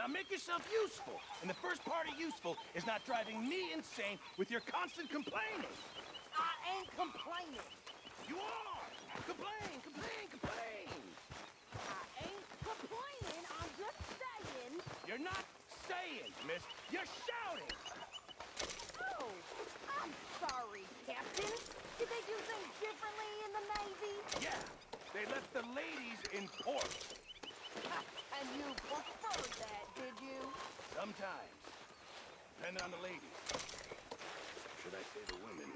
make yourself useful. And the first part of useful is not driving me insane with your constant complaining. I ain't complaining. You are! Complain, complain, complain! I ain't complaining. I'm just saying. You're not saying, miss. You're shouting! Oh, I'm sorry, Captain. Did they do things differently in the Navy? Yeah, they left the ladies in port. And you preferred that, did you? Sometimes. Depending on the ladies. Should I say the women?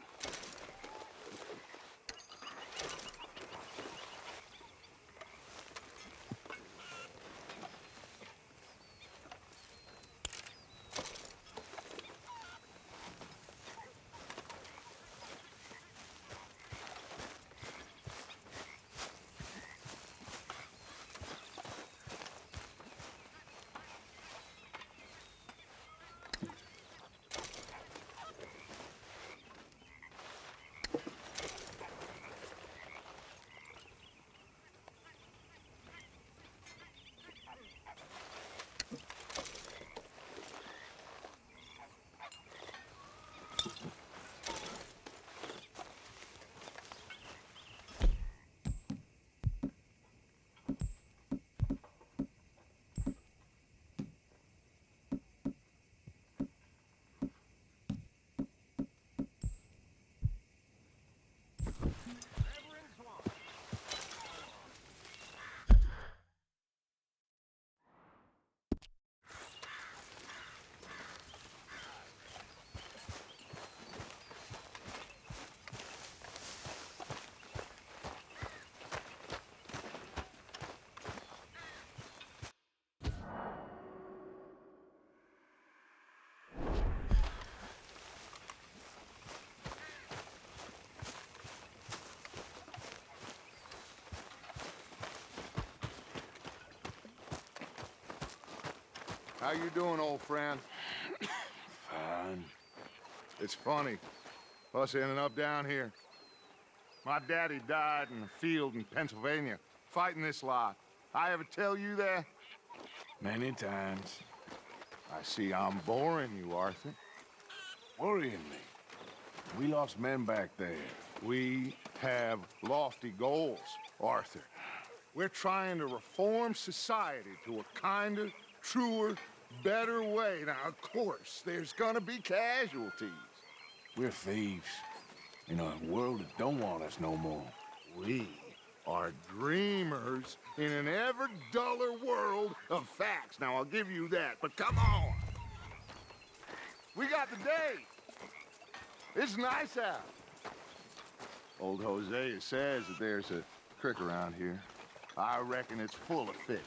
How you doing, old friend? Fine. It's funny, us ending up down here. My daddy died in a field in Pennsylvania, fighting this lot. I ever tell you that? Many times. I see I'm boring you, Arthur. Worrying me. We lost men back there. We have lofty goals, Arthur. We're trying to reform society to a kinder, truer, better way. Now, of course, there's gonna be casualties. We're thieves. In a world that don't want us no more. We are dreamers in an ever duller world of facts. Now, I'll give you that, but come on. We got the day. It's nice out. Old Hosea says that there's a creek around here. I reckon it's full of fish.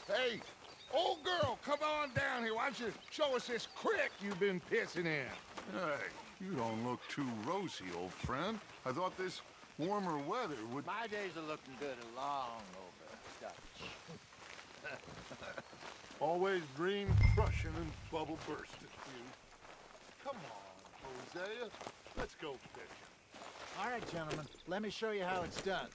Hey, old girl, come on down here. Why don't you show us this creek you've been pissing in? Hey, you don't look too rosy, old friend. I thought this warmer weather would... My days are looking good along over Dutch. Always dream crushing and bubble bursting, you. Come on, Hosea. Let's go fishing. All right, gentlemen, let me show you how it's done.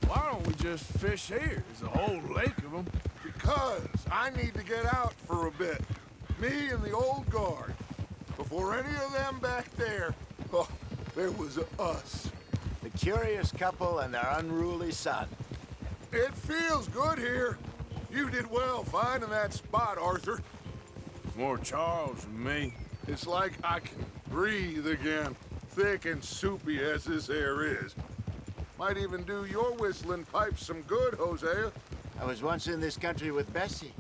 Why don't we just fish here? There's a whole lake of them. Because I need to get out for a bit. Me and the old guard. Before any of them back there, oh, It was us. The curious couple and their unruly son. It feels good here. You did well finding that spot, Arthur. More Charles than me. It's like I can breathe again, thick and soupy as this air is. Might even do your whistling pipes some good, Hosea. I was once in this country with Bessie.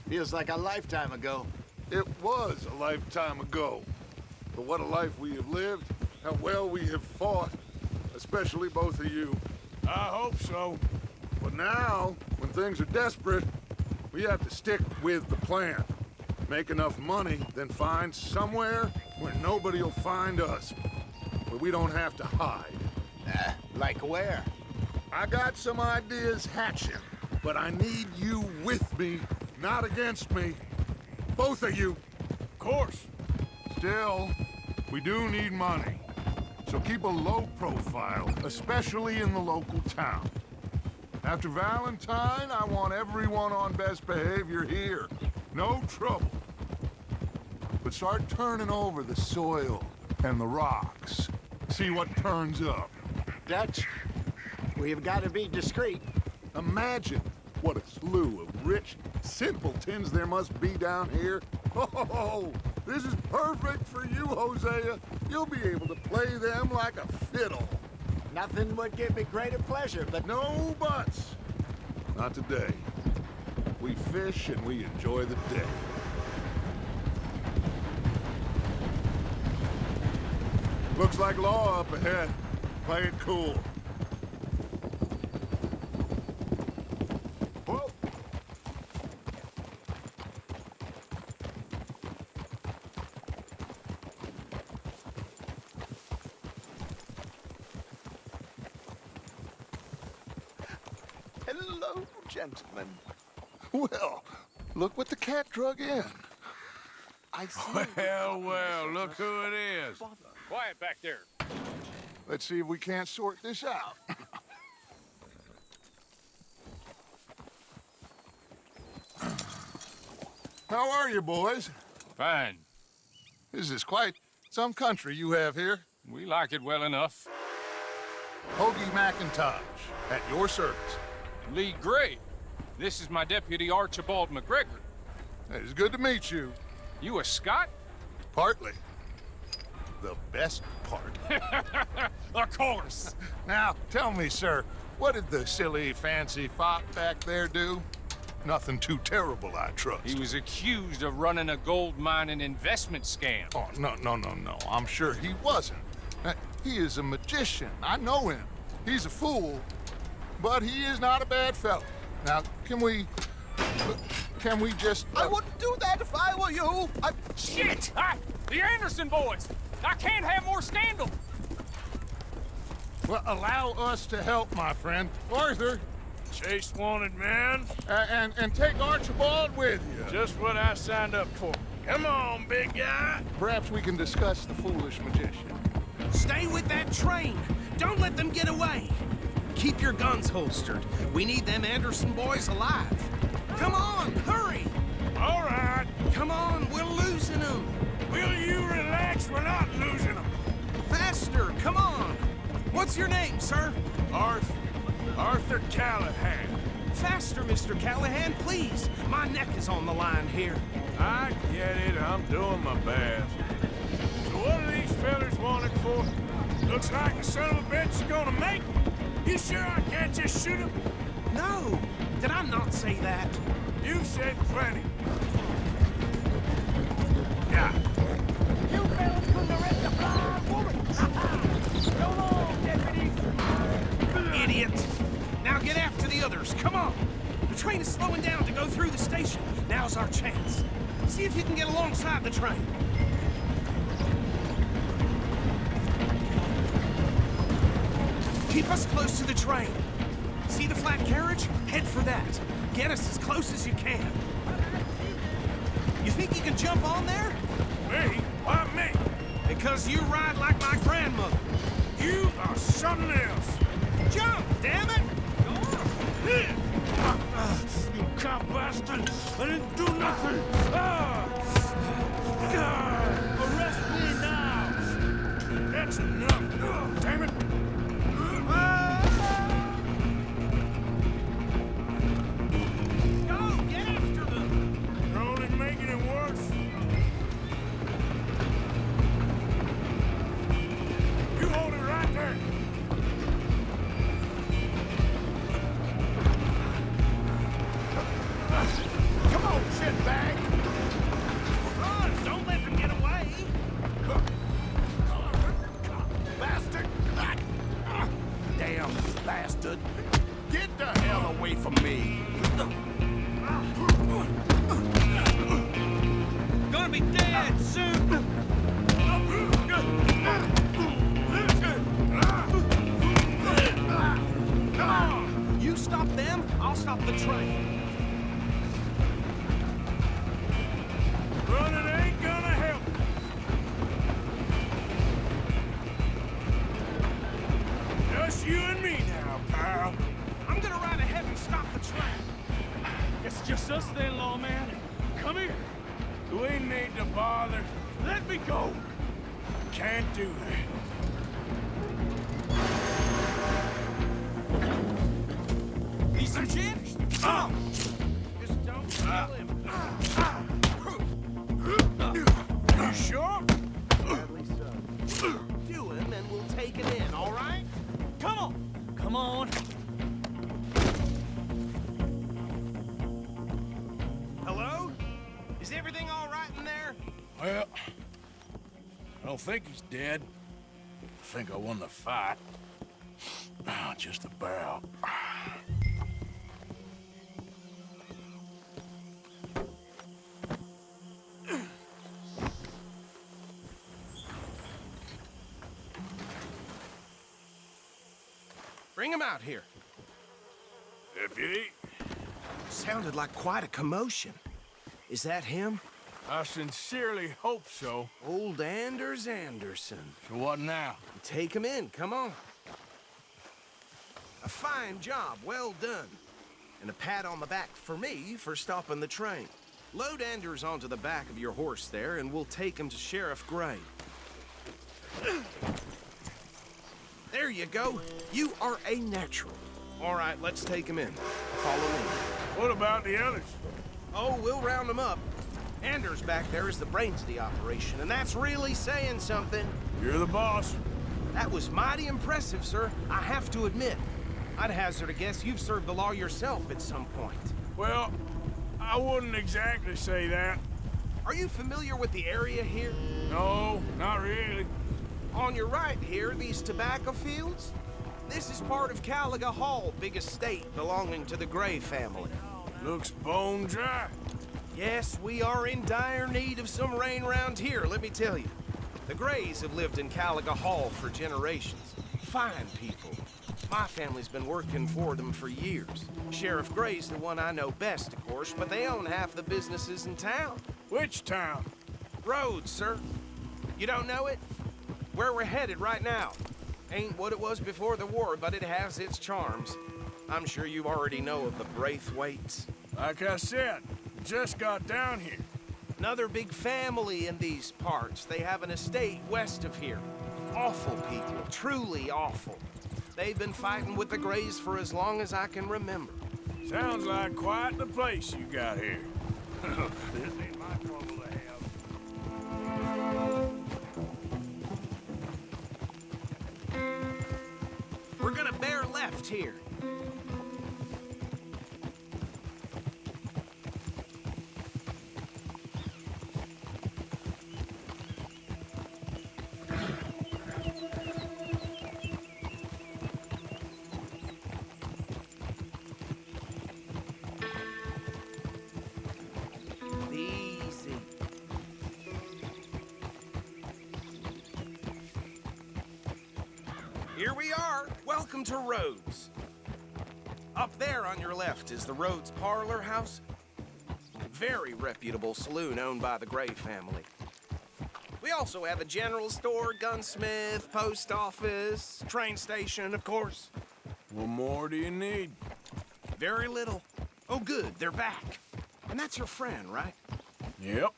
Feels like a lifetime ago. It was a lifetime ago. But what a life we have lived, how well we have fought, especially both of you. I hope so. But now, when things are desperate, we have to stick with the plan. Make enough money, then find somewhere where nobody will find us. Where we don't have to hide. Like where? I got some ideas hatching, but I need you with me, not against me. Both of you. Of course. Still, we do need money. So keep a low profile, especially in the local town. After Valentine, I want everyone on best behavior here. No trouble. But start turning over the soil and the rocks. See what turns up. Dutch, we've got to be discreet. Imagine what a slew of rich simpletons there must be down here. Oh, this is perfect for you, Hosea. You'll be able to play them like a fiddle. Nothing would give me greater pleasure, but No buts. Not today. We fish and we enjoy the day. Looks like law up ahead. Play it cool. Whoa. hello, gentlemen. Well, look what the cat drug in. I see. Well, look who it is. Quiet back there. Let's see if we can't sort this out. How are you, boys? Fine. This is quite some country you have here. We like it well enough. Hoagie McIntosh, at your service. Lee Gray. This is my deputy Archibald McGregor. It is good to meet you. You a Scot? Partly. The best part. Of course. Now, tell me, sir, what did the silly, fancy fop back there do? Nothing too terrible, I trust. He was accused of running a gold mining investment scam. Oh, no. I'm sure he wasn't. He is a magician. I know him. He's a fool, but he is not a bad fellow. Now, can we just... I wouldn't do that if I were you. Shit! The Anderson boys! I can't have more scandal! Well, allow us to help, my friend. Arthur, Chase wanted man. and take Archibald with you. Just what I signed up for. Come on, big guy. Perhaps we can discuss the foolish magician. Stay with that train. Don't let them get away. Keep your guns holstered. We need them Anderson boys alive. Come on, hurry. All right. Come on, we're losing them. Will you relax? We're not losing them. Faster, come on. What's your name, sir? Arthur Callahan. Faster, Mr. Callahan, please. My neck is on the line here. I get it. I'm doing my best. So what do these fellers want it for? Looks like the son of a bitch is gonna make it. You sure I can't just shoot him? No, did I not say that? You said plenty. Yeah. You fellas couldn't arrest a blind woman. So long, deputy. Idiot. Now get after the others, come on. The train is slowing down to go through the station. Now's our chance. See if you can get alongside the train. Keep us close to the train. See the flat carriage? Head for that. Get us as close as you can. You think you can jump on there? Me? Why me? Because you ride like my grandmother. You are something else. Jump, damn it! You cop bastard! I didn't do nothing! Arrest me now! That's enough. Damn it. Go! Get after them! You're only making it worse. You hold it right there. Come on, shitbag! Run! Don't let them get away! Bastard! Damn bastard! Get the hell away from me! Gonna be dead soon! You stop them, I'll stop the train. Running ain't gonna help. Just you and me now, pal. I'm gonna ride ahead and stop the train. It's just us then, lawman. Come here. We need to bother. Let me go. Can't do that. He's a chin. Just don't kill him. You sure? Badly so. Do him and we'll take him in, all right? Come on. Come on. Hello? Is everything all right in there? Well, I don't think he's dead. I think I won the fight. Ah, just about. Bring him out here. Deputy, Sounded like quite a commotion. Is that him? I sincerely hope so. Old Anders Anderson. So what now? Take him in, come on. A fine job, well done. And a pat on the back for me for stopping the train. Load Anders onto the back of your horse there, and we'll take him to Sheriff Gray. There you go. You are a natural. All right, let's take him in. Follow me. What about the others? Oh, we'll round them up. Anders back there is the brains of the operation, and that's really saying something. You're the boss. That was mighty impressive, sir. I have to admit. I'd hazard a guess you've served the law yourself at some point. Well, I wouldn't exactly say that. Are you familiar with the area here? No, not really. On your right here, these tobacco fields? This is part of Caliga Hall, big estate belonging to the Gray family. Looks bone dry. Yes, we are in dire need of some rain round here, let me tell you. The Grays have lived in Caliga Hall for generations. Fine people. My family's been working for them for years. Sheriff Gray's the one I know best, of course, but they own half the businesses in town. Which town? Rhodes, sir. You don't know it? Where we're headed right now. Ain't what it was before the war, but it has its charms. I'm sure you already know of the Braithwaites. Like I said, just got down here. Another big family in these parts. They have an estate west of here. Awful people, truly awful. They've been fighting with the Grays for as long as I can remember. Sounds like quite the place you got here. This ain't my trouble to have. We're gonna bear left here. Easy. Here we are. Welcome to Rhodes. Up there on your left is the Rhodes Parlor House. Very reputable saloon owned by the Gray family. We also have a general store, gunsmith, post office, train station, of course. What more do you need? Very little. Oh, good, they're back. And that's your friend, right? Yep.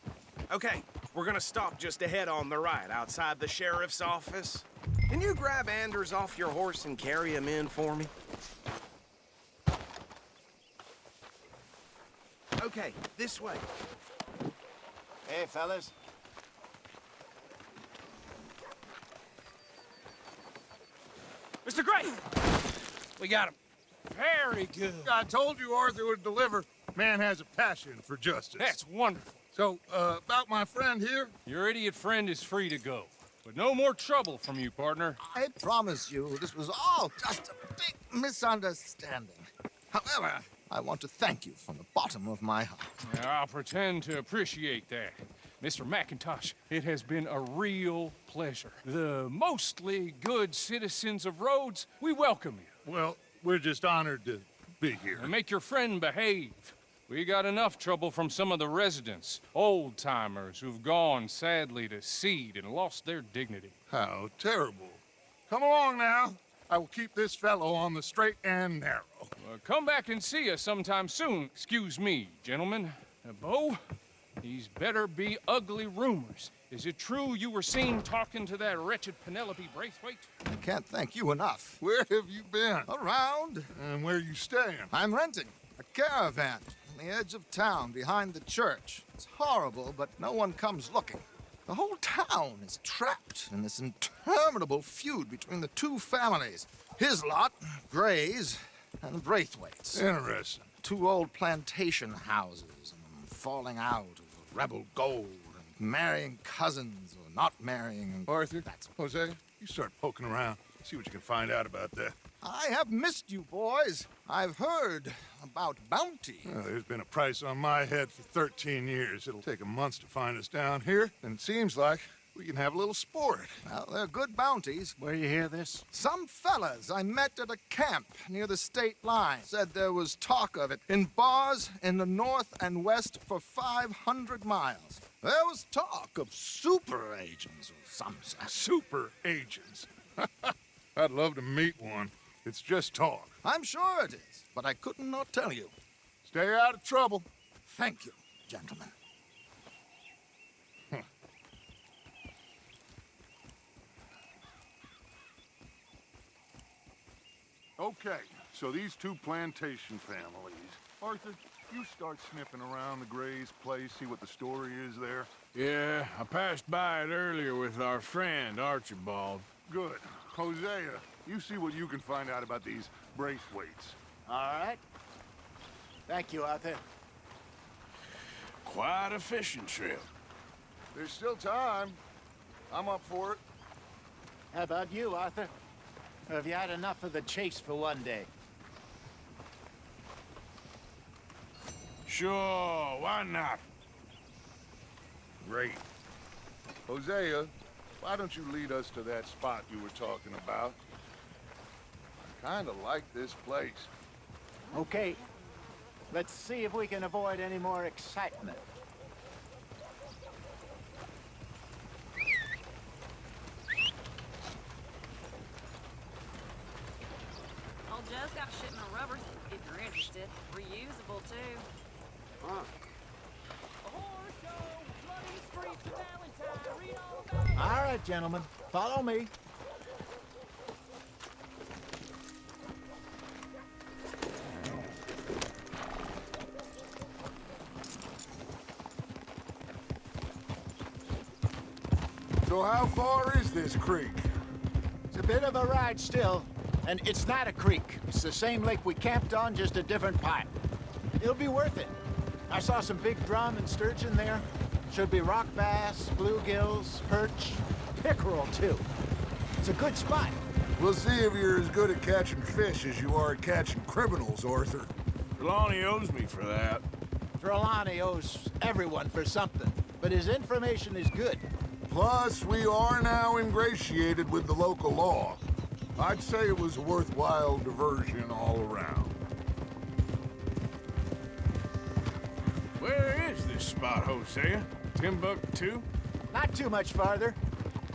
Okay, We're gonna stop just ahead on the right, outside the sheriff's office. Can you grab Anders off your horse and carry him in for me? Okay, this way. Hey, fellas. Mr. Gray! We got him. Very good. I told you Arthur would deliver. Man has a passion for justice. That's wonderful. So, about my friend here? Your idiot friend is free to go. But no more trouble from you, partner. I promise you, this was all just a big misunderstanding. However, I want to thank you from the bottom of my heart. I'll pretend to appreciate that. Mr. McIntosh, it has been a real pleasure. The mostly good citizens of Rhodes, we welcome you. Well, we're just honored to be here. And make your friend behave. We got enough trouble from some of the residents, old-timers who've gone, sadly, to seed and lost their dignity. How terrible. Come along now. I will keep this fellow on the straight and narrow. Come back and see us sometime soon. Excuse me, gentlemen. Bo, these better be ugly rumors. Is it true you were seen talking to that wretched Penelope Braithwaite? I can't thank you enough. Where have you been? Around. And where you staying? I'm renting a caravan on the edge of town behind the church. It's horrible, but no one comes looking. The whole town is trapped in this interminable feud between the two families. His lot, Gray's, and the Braithwaites. Interesting. Two old plantation houses, and falling out of rebel gold, and marrying cousins or not marrying. And Arthur, that's Jose, you start poking around. See what you can find out about that. I have missed you, boys. I've heard about bounty. Well, there's been a price on my head for 13 years. It'll take 'em months to find us down here, and it seems like we can have a little sport. Well, they're good bounties. Where you hear this? Some fellas I met at a camp near the state line said there was talk of it in bars in the north and west for 500 miles. There was talk of super agents or some such. Super agents. I'd love to meet one. It's just talk. I'm sure it is, but I couldn't not tell you. Stay out of trouble. Thank you, gentlemen. Okay, so these two plantation families. Arthur, you start sniffing around the Gray's place, see what the story is there. Yeah, I passed by it earlier with our friend, Archibald. Good. Hosea, you see what you can find out about these Braithwaites. All right. Thank you, Arthur. Quite a fishing trip. There's still time. I'm up for it. How about you, Arthur? Or have you had enough of the chase for one day? Sure, why not? Great. Hosea, why don't you lead us to that spot you were talking about? I kinda like this place. Okay. Let's see if we can avoid any more excitement. Old Joe's got a shipment of rubbers, if you're interested. Reusable, too. Huh. A horse show, bloody streets of Valentine, read all about it. All right, gentlemen. Follow me. So how far is this creek? It's a bit of a ride still, and it's not a creek. It's the same lake we camped on, just a different part. It'll be worth it. I saw some big drum and sturgeon there. Should be rock bass, bluegills, perch, pickerel, too. It's a good spot. We'll see if you're as good at catching fish as you are at catching criminals, Arthur. Trelawney owes me for that. Trelawney owes everyone for something, but his information is good. Plus, we are now ingratiated with the local law. I'd say it was a worthwhile diversion all around. Where is this spot, Hosea? Timbuktu? Not too much farther.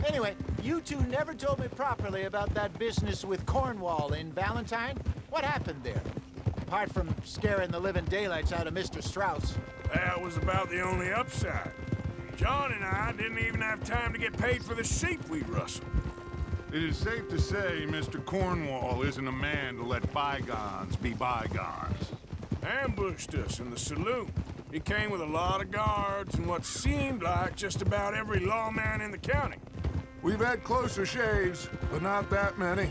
Anyway, you two never told me properly about that business with Cornwall in Valentine. What happened there? Apart from scaring the living daylights out of Mr. Strauss. That was about the only upside. John and I didn't even have time to get paid for the sheep we rustled. It is safe to say Mr. Cornwall isn't a man to let bygones be bygones. Ambushed us in the saloon. He came with a lot of guards and what seemed like just about every lawman in the county. We've had closer shaves, but not that many.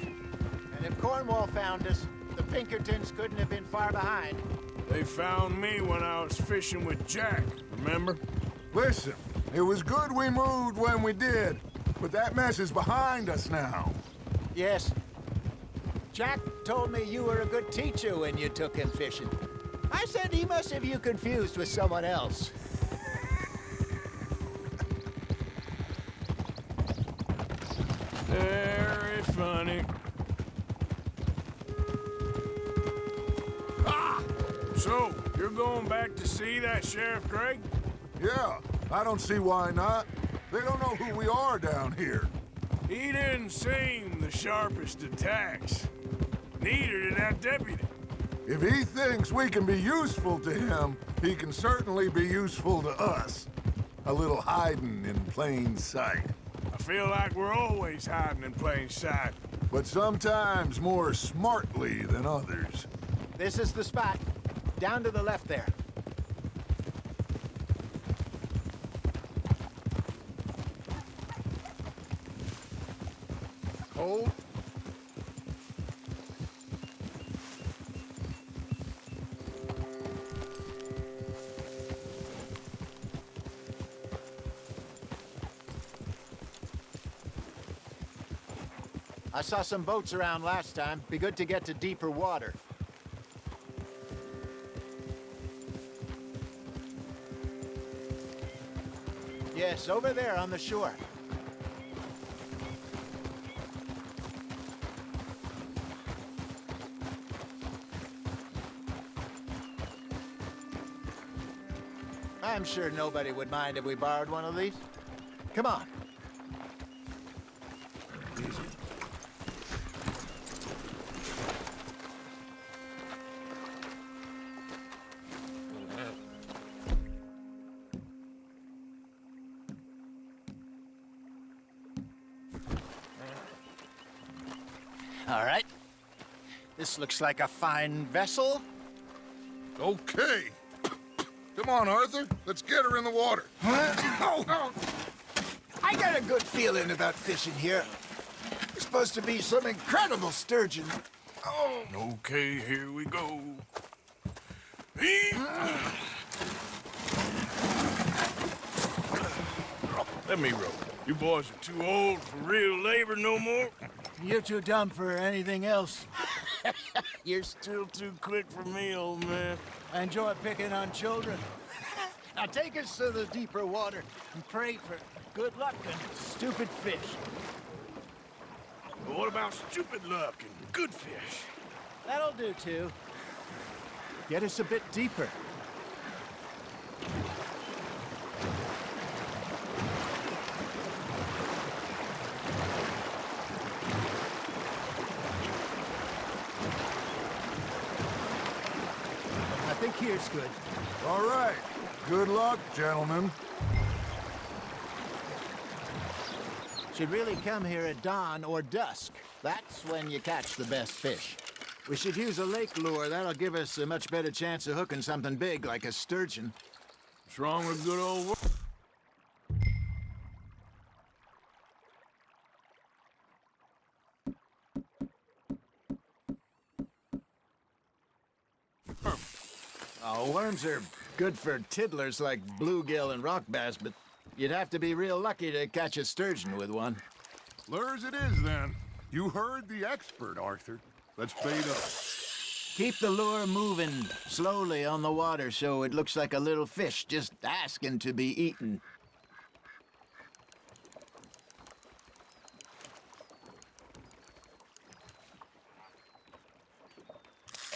And if Cornwall found us, the Pinkertons couldn't have been far behind. They found me when I was fishing with Jack, remember? Listen, it was good we moved when we did, but that mess is behind us now. Yes. Jack told me you were a good teacher when you took him fishing. I said he must have you confused with someone else. Very funny. Ah! So, you're going back to see that Sheriff Gray? Yeah, I don't see why not. They don't know who we are down here. He didn't seem the sharpest attacks. Neither did that deputy. If he thinks we can be useful to him, he can certainly be useful to us. A little hiding in plain sight. I feel like we're always hiding in plain sight. But sometimes more smartly than others. This is the spot. Down to the left there. Hold. I saw some boats around last time. Be good to get to deeper water. Yes, over there on the shore. I'm sure nobody would mind if we borrowed one of these. Come on. All right. This looks like a fine vessel. Okay. Come on, Arthur. Let's get her in the water. I got a good feeling about fishing here. There's supposed to be some incredible sturgeon. Oh. Okay, here we go. Let me row. You boys are too old for real labor no more. You're too dumb for anything else. You're still too quick for me, old man. I enjoy picking on children. Now take us to the deeper water and pray for good luck and stupid fish. But what about stupid luck and good fish? That'll do, too. Get us a bit deeper. I think here's good. All right. Good luck, gentlemen. Should really come here at dawn or dusk. That's when you catch the best fish. We should use a lake lure. That'll give us a much better chance of hooking something big like a sturgeon. What's wrong with good old work? Oh, worms are good for tiddlers like bluegill and rock bass, but you'd have to be real lucky to catch a sturgeon with one. Lures it is, then. You heard the expert, Arthur. Let's bait up. Keep the lure moving slowly on the water so it looks like a little fish just asking to be eaten.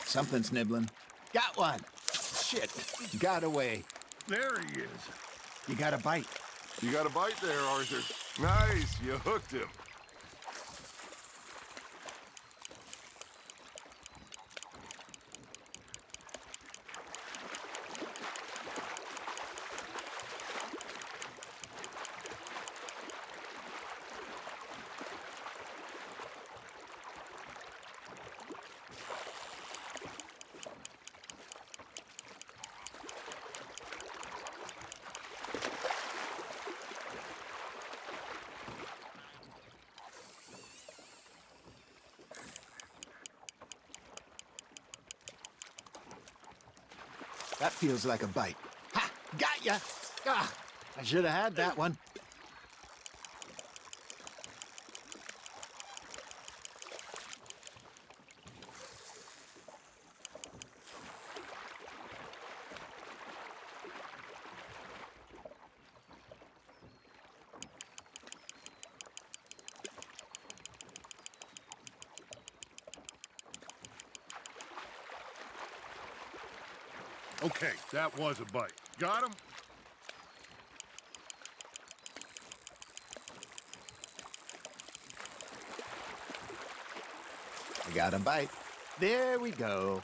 Something's nibbling. Got one. Shit. Got away. There he is. You got a bite. You got a bite there, Arthur. Nice, you hooked him. That feels like a bite. Ha! Got ya! Ah, I should have had that one. Okay, that was a bite. Got him? I got a bite. There we go.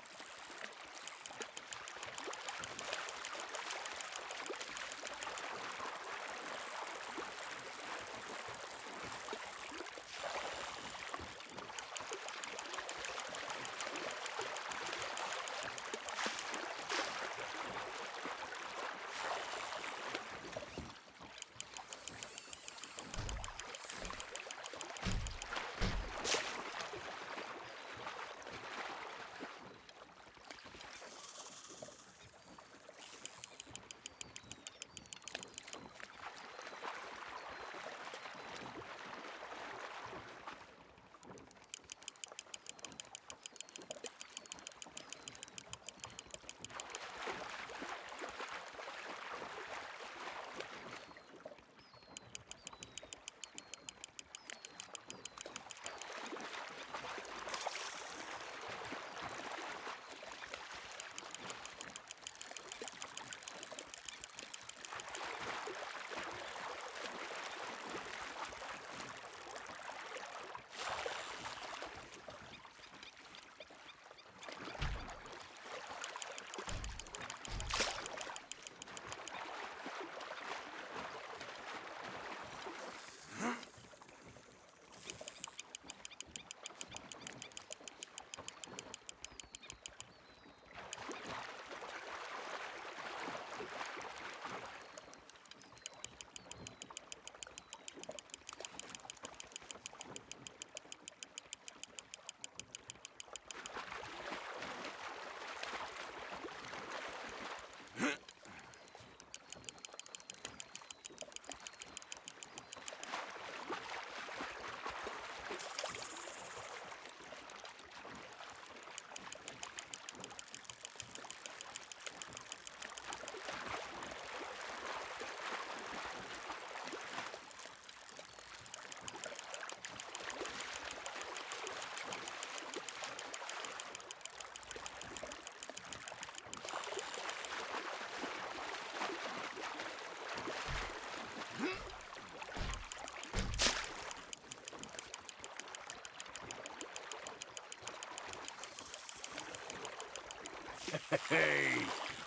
Hey,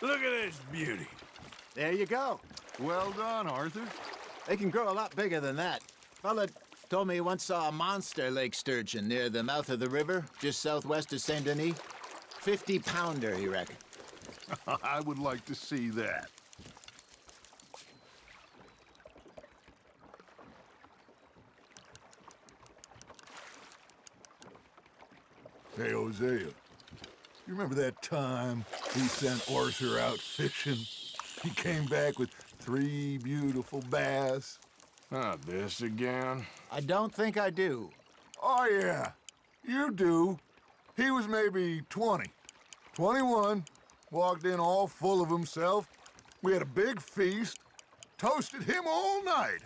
look at this beauty. There you go. Well done, Arthur. They can grow a lot bigger than that. Fella told me he once saw a monster lake sturgeon near the mouth of the river, just southwest of Saint Denis. 50-pounder, he reckoned. I would like to see that. Hey, Hosea. You remember that time we sent Arthur out fishing? He came back with 3 beautiful bass. Not this again. I don't think I do. Oh, yeah. You do. He was maybe 20. 21. Walked in all full of himself. We had a big feast. Toasted him all night.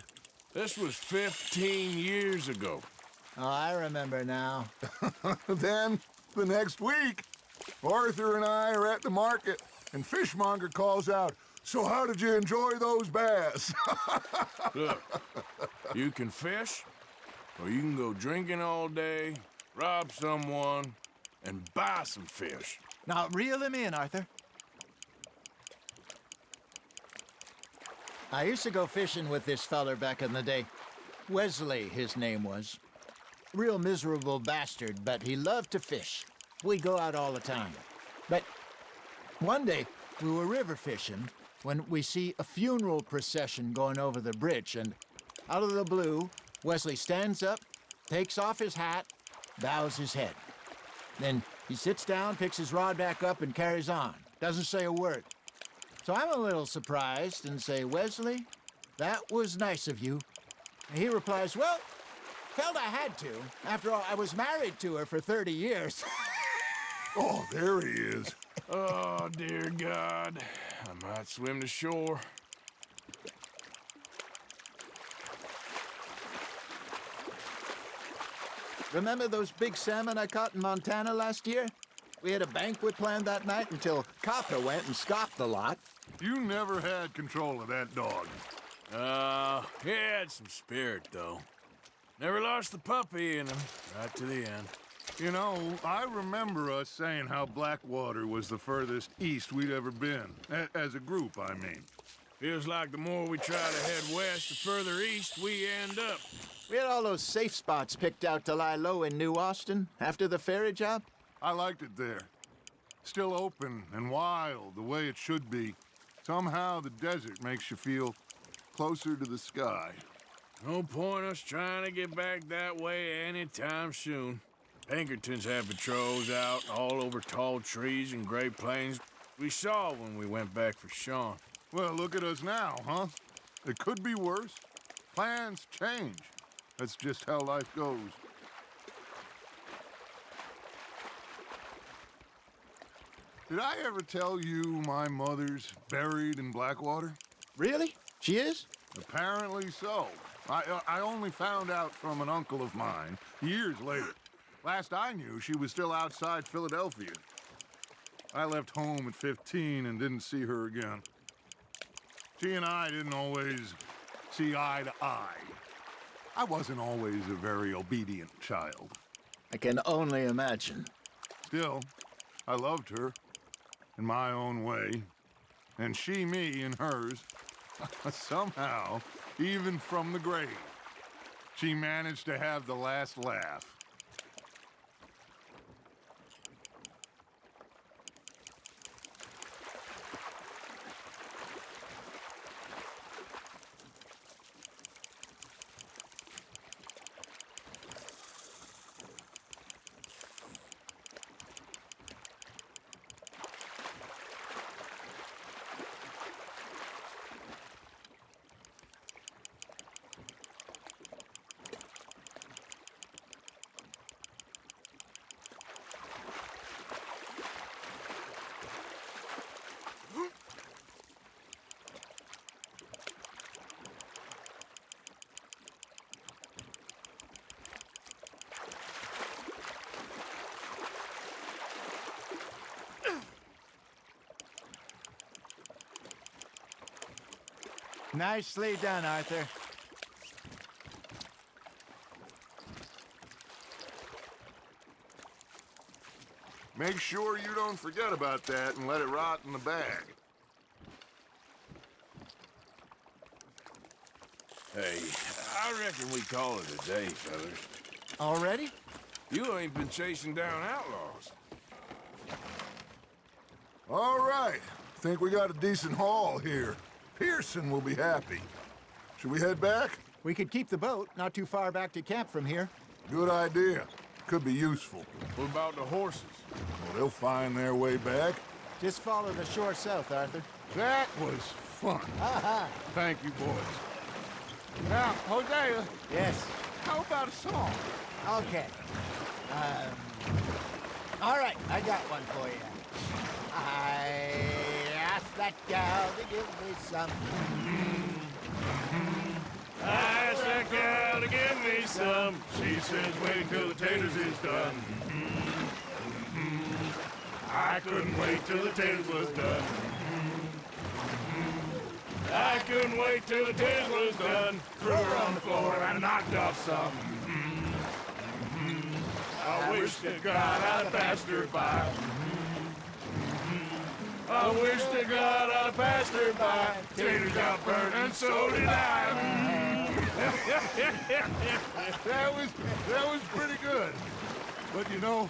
This was 15 years ago. Oh, I remember now. Then, the next week, Arthur and I are at the market, and Fishmonger calls out, "So how did you enjoy those bass?" Look, you can fish, or you can go drinking all day, rob someone, and buy some fish. Now, reel him in, Arthur. I used to go fishing with this feller back in the day. Wesley, his name was. Real miserable bastard, but he loved to fish. We'd go out all the time. But one day, we were river fishing when we see a funeral procession going over the bridge, and out of the blue, Wesley stands up, takes off his hat, bows his head. Then he sits down, picks his rod back up, and carries on. Doesn't say a word. So I'm a little surprised and say, Wesley, that was nice of you. And he replies, well, felt I had to. After all, I was married to her for 30 years. Oh, there he is. Oh, dear God. I might swim to shore. Remember those big salmon I caught in Montana last year? We had a banquet planned that night until Copper went and scoffed the lot. You never had control of that dog. He had some spirit, though. Never lost the puppy in him, right to the end. You know, I remember us saying how Blackwater was the furthest east we'd ever been. As a group, I mean. Feels like the more we try to head west, the further east we end up. We had all those safe spots picked out to lie low in New Austin after the ferry job. I liked it there. Still open and wild, the way it should be. Somehow the desert makes you feel closer to the sky. No point us trying to get back that way anytime soon. Pinkertons had patrols out all over tall trees and Great Plains. We saw when we went back for Sean. Well, look at us now, huh? It could be worse. Plans change. That's just how life goes. Did I ever tell you my mother's buried in Blackwater? Really? She is? Apparently so. I only found out from an uncle of mine years later. Last I knew, she was still outside Philadelphia. I left home at 15 and didn't see her again. She and I didn't always see eye to eye. I wasn't always a very obedient child. I can only imagine. Still, I loved her in my own way, and she me in hers. Somehow, even from the grave, she managed to have the last laugh. Nicely done, Arthur. Make sure you don't forget about that and let it rot in the bag. Hey, I reckon we call it a day, fellas. Already? You ain't been chasing down outlaws. All right. Think we got a decent haul here. Pearson will be happy. Should we head back? We could keep the boat not too far back to camp from here. Good idea. Could be useful. What about the horses? Well, they'll find their way back. Just follow the shore south, Arthur. That was fun. Thank you, boys. Now, Hosea, Yes. how about a song? Okay. All right, I got one for you. I asked that gal to give me some. I asked that gal to give me some. She says wait till the taters is done. I couldn't wait till the taters was done. I couldn't wait till the taters was done. Threw her on the floor and I knocked off some. I wish to God I'd passed her by. I wish to God I'd passed her by. Taters got burned and so did I. That was pretty good. But you know,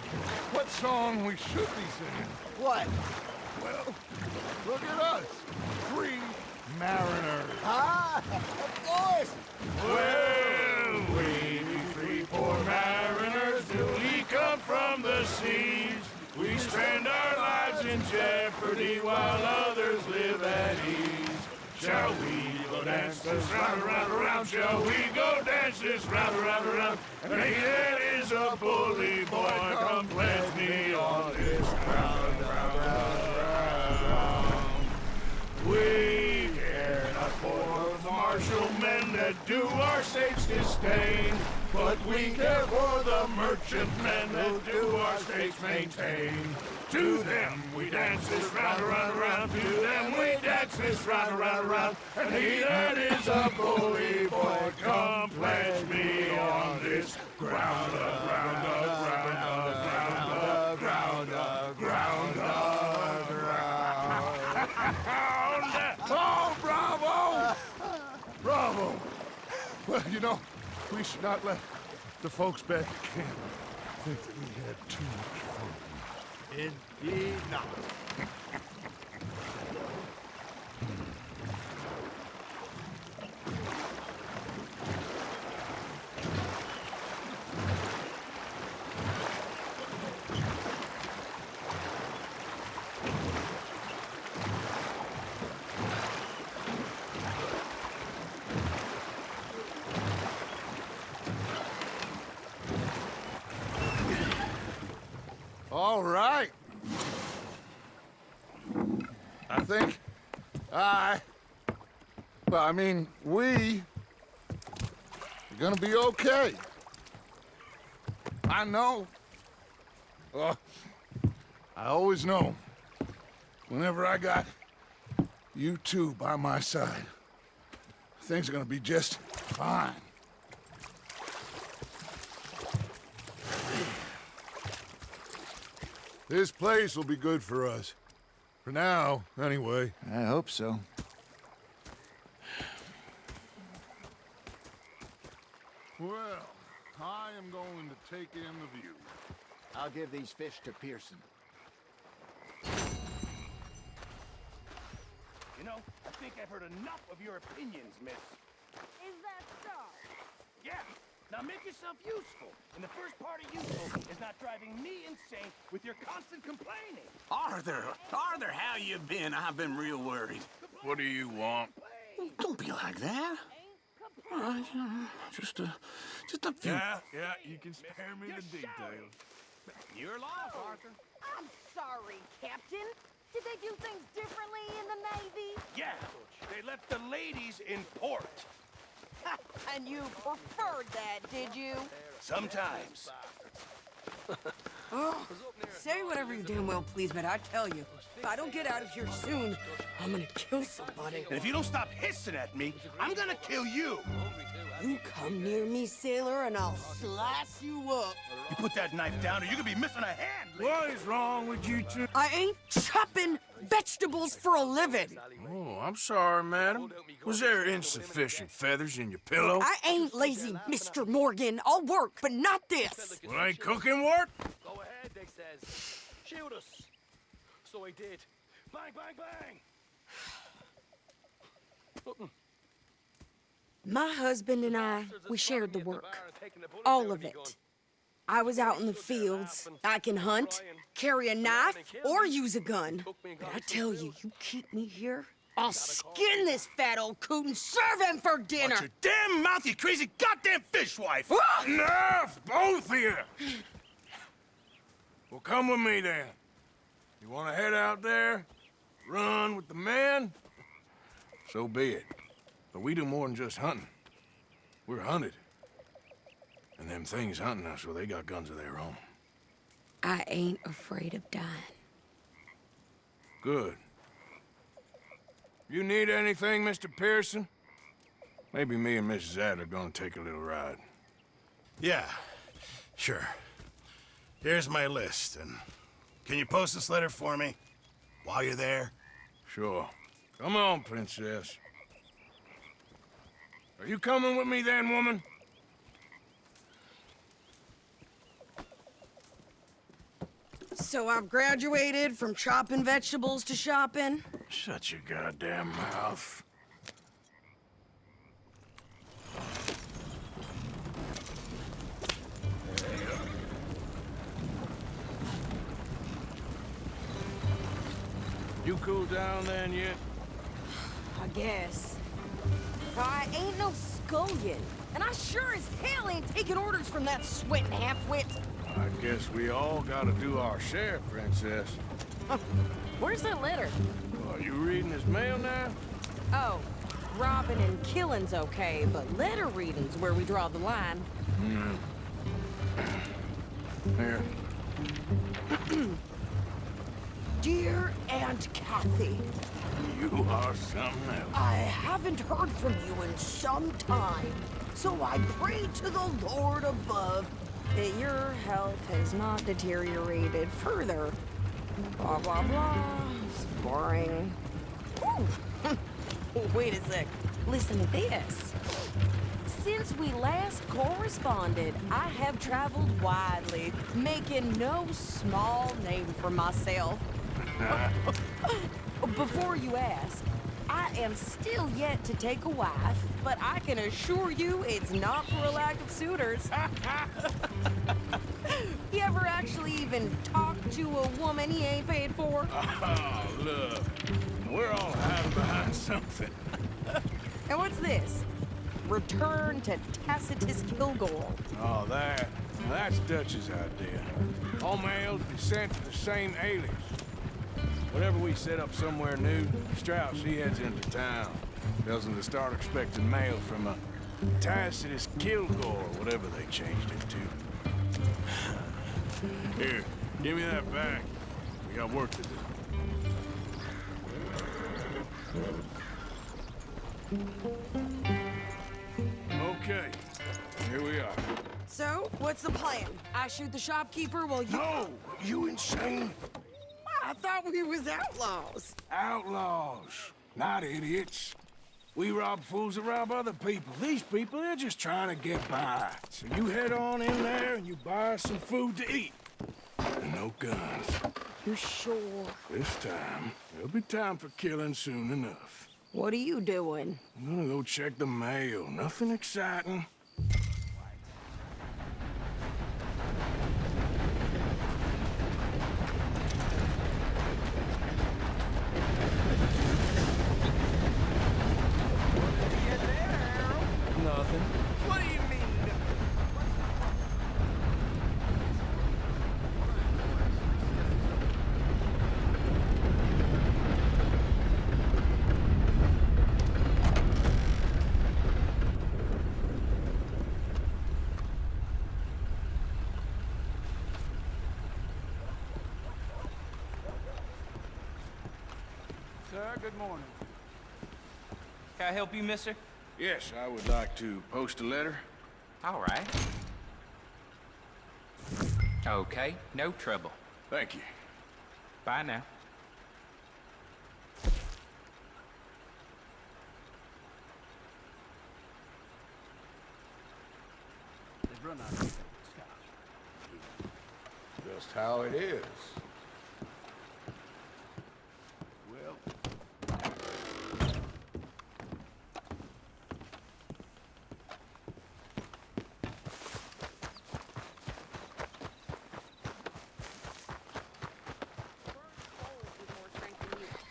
what song we should be singing? What? Well, look at us. Three mariners. Ah, of course. Well, we three poor mariners, till we come from the seas. We spend our lives in jeopardy while others live at Shall we go dance this round, around, around? Shall we go dance this round, around, around? And he that is a bully boy, come pledge me on this round, round, round, round. We care not for the martial men that do our states disdain, but we care for the merchant men that do our states maintain. To them we dance this round, around, around. To them we dance this round, around, around. And he that is a bully boy, come pledge me on this ground, ground, ground, ground, ground, ground, ground. Oh, bravo! Bravo! Well, you know, we should not let the folks back at camp think that we had too much fun. Indeed not. All right. I think we are gonna be okay. I know. I always know. Whenever I got you two by my side, things are gonna be just fine. This place will be good for us. For now, anyway. I hope so. Well, I am going to take in the view. I'll give these fish to Pearson. You know, I think I've heard enough of your opinions, miss. Is that so? Yeah. Now make yourself useful. And the first part of useful is not driving me insane with your constant complaining. Arthur, how you been? I've been real worried. What do you want? Don't be like that. All right, just a few. Yeah, you can spare me the details. You're lost, Arthur. I'm sorry, Captain. Did they do things differently in the Navy? Yeah, they left the ladies in port. And you preferred that, did you? Sometimes. Oh, say whatever you damn well please, but I tell you, if I don't get out of here soon, I'm gonna kill somebody. And if you don't stop hissing at me, I'm gonna kill you. You come near me, sailor, and I'll slice you up. You put that knife down or you're gonna be missing a hand. What is wrong with you two? I ain't chopping vegetables for a living. Oh, I'm sorry, madam. Was there insufficient feathers in your pillow? I ain't lazy, Mr. Morgan. I'll work, but not this. Well, ain't cooking work? Go ahead, Dick says. Shoot us. So he did. Bang, bang, bang. My husband and I, we shared the work. All of it. I was out in the fields. I can hunt, carry a knife, or use a gun. But I tell you, you keep me here, I'll skin this fat old coot and serve him for dinner. Watch your damn mouth, you crazy goddamn fishwife! Enough, both of you! Well, come with me then. You want to head out there, run with the men? So be it. But we do more than just hunting. We're hunted. And them things hunting us, well, they got guns of their own. I ain't afraid of dying. Good. You need anything, Mr. Pearson? Maybe me and Mrs. Ad are gonna take a little ride. Yeah, sure. Here's my list, and can you post this letter for me while you're there? Sure. Come on, princess. Are you coming with me then, woman? So I've graduated from chopping vegetables to shopping? Shut your goddamn mouth. You cooled down then yet? I guess. I ain't no scullion, and I sure as hell ain't taking orders from that sweating half-wit. I guess we all gotta do our share, Princess. Where's that letter? Are you reading his mail now? Oh, robbing and killing's okay, but letter reading's where we draw the line. Here. Dear Aunt Kathy, You are something else. I haven't heard from you in some time, so I pray to the Lord above that your health has not deteriorated further. Blah, blah, blah. It's boring. Ooh. Wait a sec. Listen to this. Since we last corresponded, I have traveled widely, making no small name for myself. Before you ask, I am still yet to take a wife, but I can assure you it's not for a lack of suitors. You ever actually even talk to a woman he ain't paid for? Oh, look. We're all hiding behind something. And what's this? Return to Tacitus Kilgore. Oh, that's Dutch's idea. All mail to be sent to the same alias. Whenever we set up somewhere new, Strauss, he heads into town. Tells them to start expecting mail from a Tacitus Kilgore, whatever they changed it to. Here, give me that back. We got work to do. Okay, here we are. So, what's the plan? I shoot the shopkeeper while you... No! You insane? I thought we was outlaws. Outlaws, not idiots. We rob fools that rob other people. These people, they're just trying to get by. So you head on in there and you buy some food to eat. And no guns. You're sure? This time, there'll be time for killing soon enough. What are you doing? I'm gonna go check the mail. Nothing exciting. Nothing. What do you mean? Sir, good morning. Can I help you, mister? Yes, I would like to post a letter. All right. Okay, no trouble. Thank you. Bye now. They've run out of scotch. Just how it is. Well,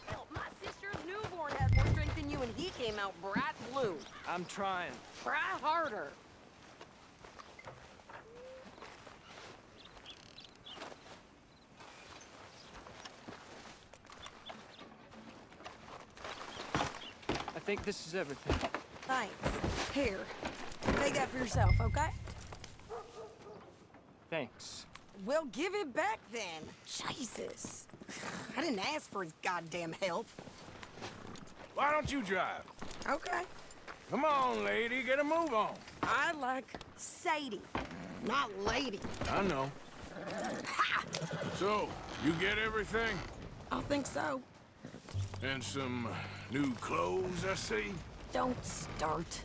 Hell, my sister's newborn had more strength than you, and he came out bright blue. I'm trying. Try harder. I think this is everything. Thanks. Here, take that for yourself, okay? Thanks. Well, give it back then. Jesus. I didn't ask for his goddamn help. Why don't you drive? Okay. Come on, lady, get a move on. I like Sadie, not lady. I know. So, you get everything? I think so. And some new clothes, I see? Don't start.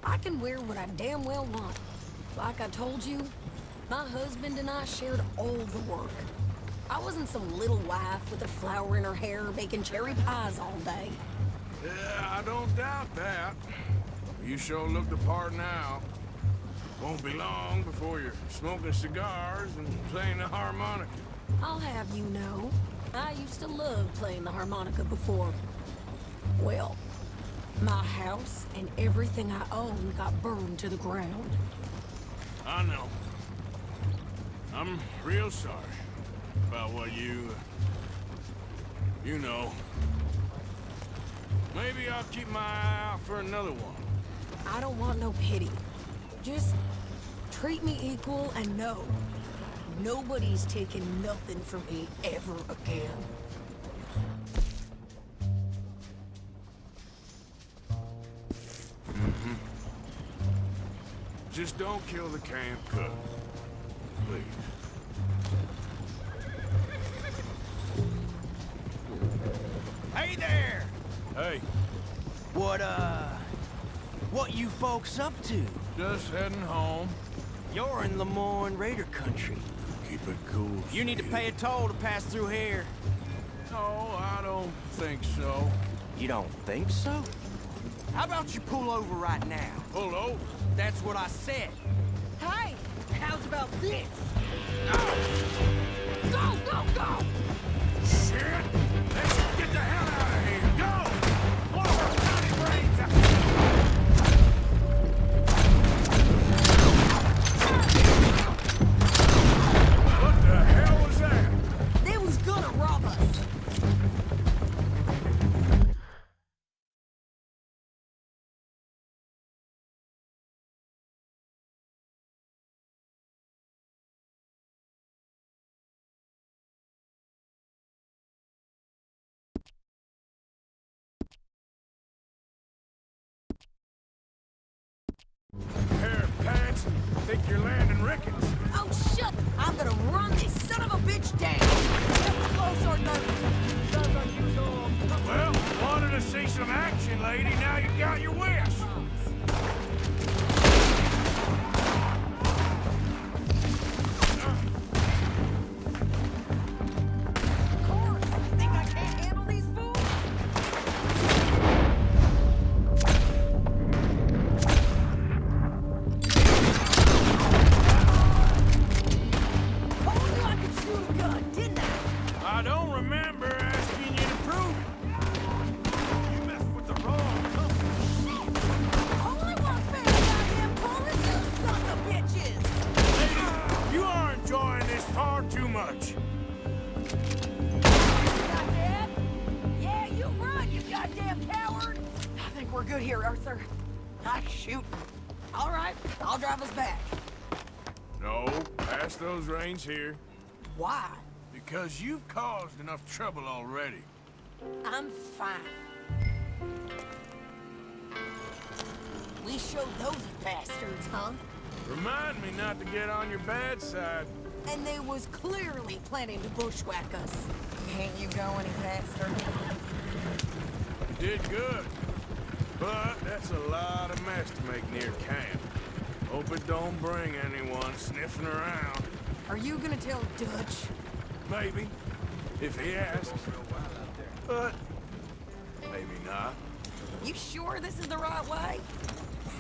I can wear what I damn well want. Like I told you, my husband and I shared all the work. I wasn't some little wife with a flower in her hair baking cherry pies all day. Yeah, I don't doubt that. You sure look the part now. Won't be long before you're smoking cigars and playing the harmonica. I'll have you know, I used to love playing the harmonica before. Well, My house and everything I own got burned to the ground. I know. I'm real sorry about what you know. Maybe I'll keep my eye out for another one. I don't want no pity. Just treat me equal and know nobody's taking nothing from me ever again. Just don't kill the camp cook. Please. Hey there! Hey, What you folks up to? just heading home. You're in Lemoyne Raider country. Keep it cool. You need to pay a toll to pass through here. No, I don't think so. You don't think so? How about you pull over right now? Pull over. That's what I said. Hey, how's about this? Go, go, go! Shit! Let's get the hell out of here! Go! Blow her bloody brains out! What the hell was that? They was gonna rob us. Pair of pants and think you're landing Ricketts. Oh, shut! I'm gonna run this son of a bitch down. Get close or Well, wanted to see some action, lady. Now you got your wish. Of course. You think I can't handle these fools? Told you I could shoot a gun, didn't I? I don't remember asking you to prove it. You messed with the wrong company. Only one thing, goddamn police, you sons of bitches! Lady, you are enjoying this far too much. Goddamn! Yeah, you run, you goddamn coward! I think we're good here, Arthur. I shoot. All right, I'll drive us back. No, pass those reins here. Why? Because you've caused enough trouble already. I'm fine. We showed those bastards, huh? Remind me not to get on your bad side. And they was clearly planning to bushwhack us. Can't you go any faster? You did good. But that's a lot of mess to make near camp. Hope it don't bring anyone sniffing around. Are you gonna tell Dutch? Maybe, if he asks. But maybe not. You sure this is the right way?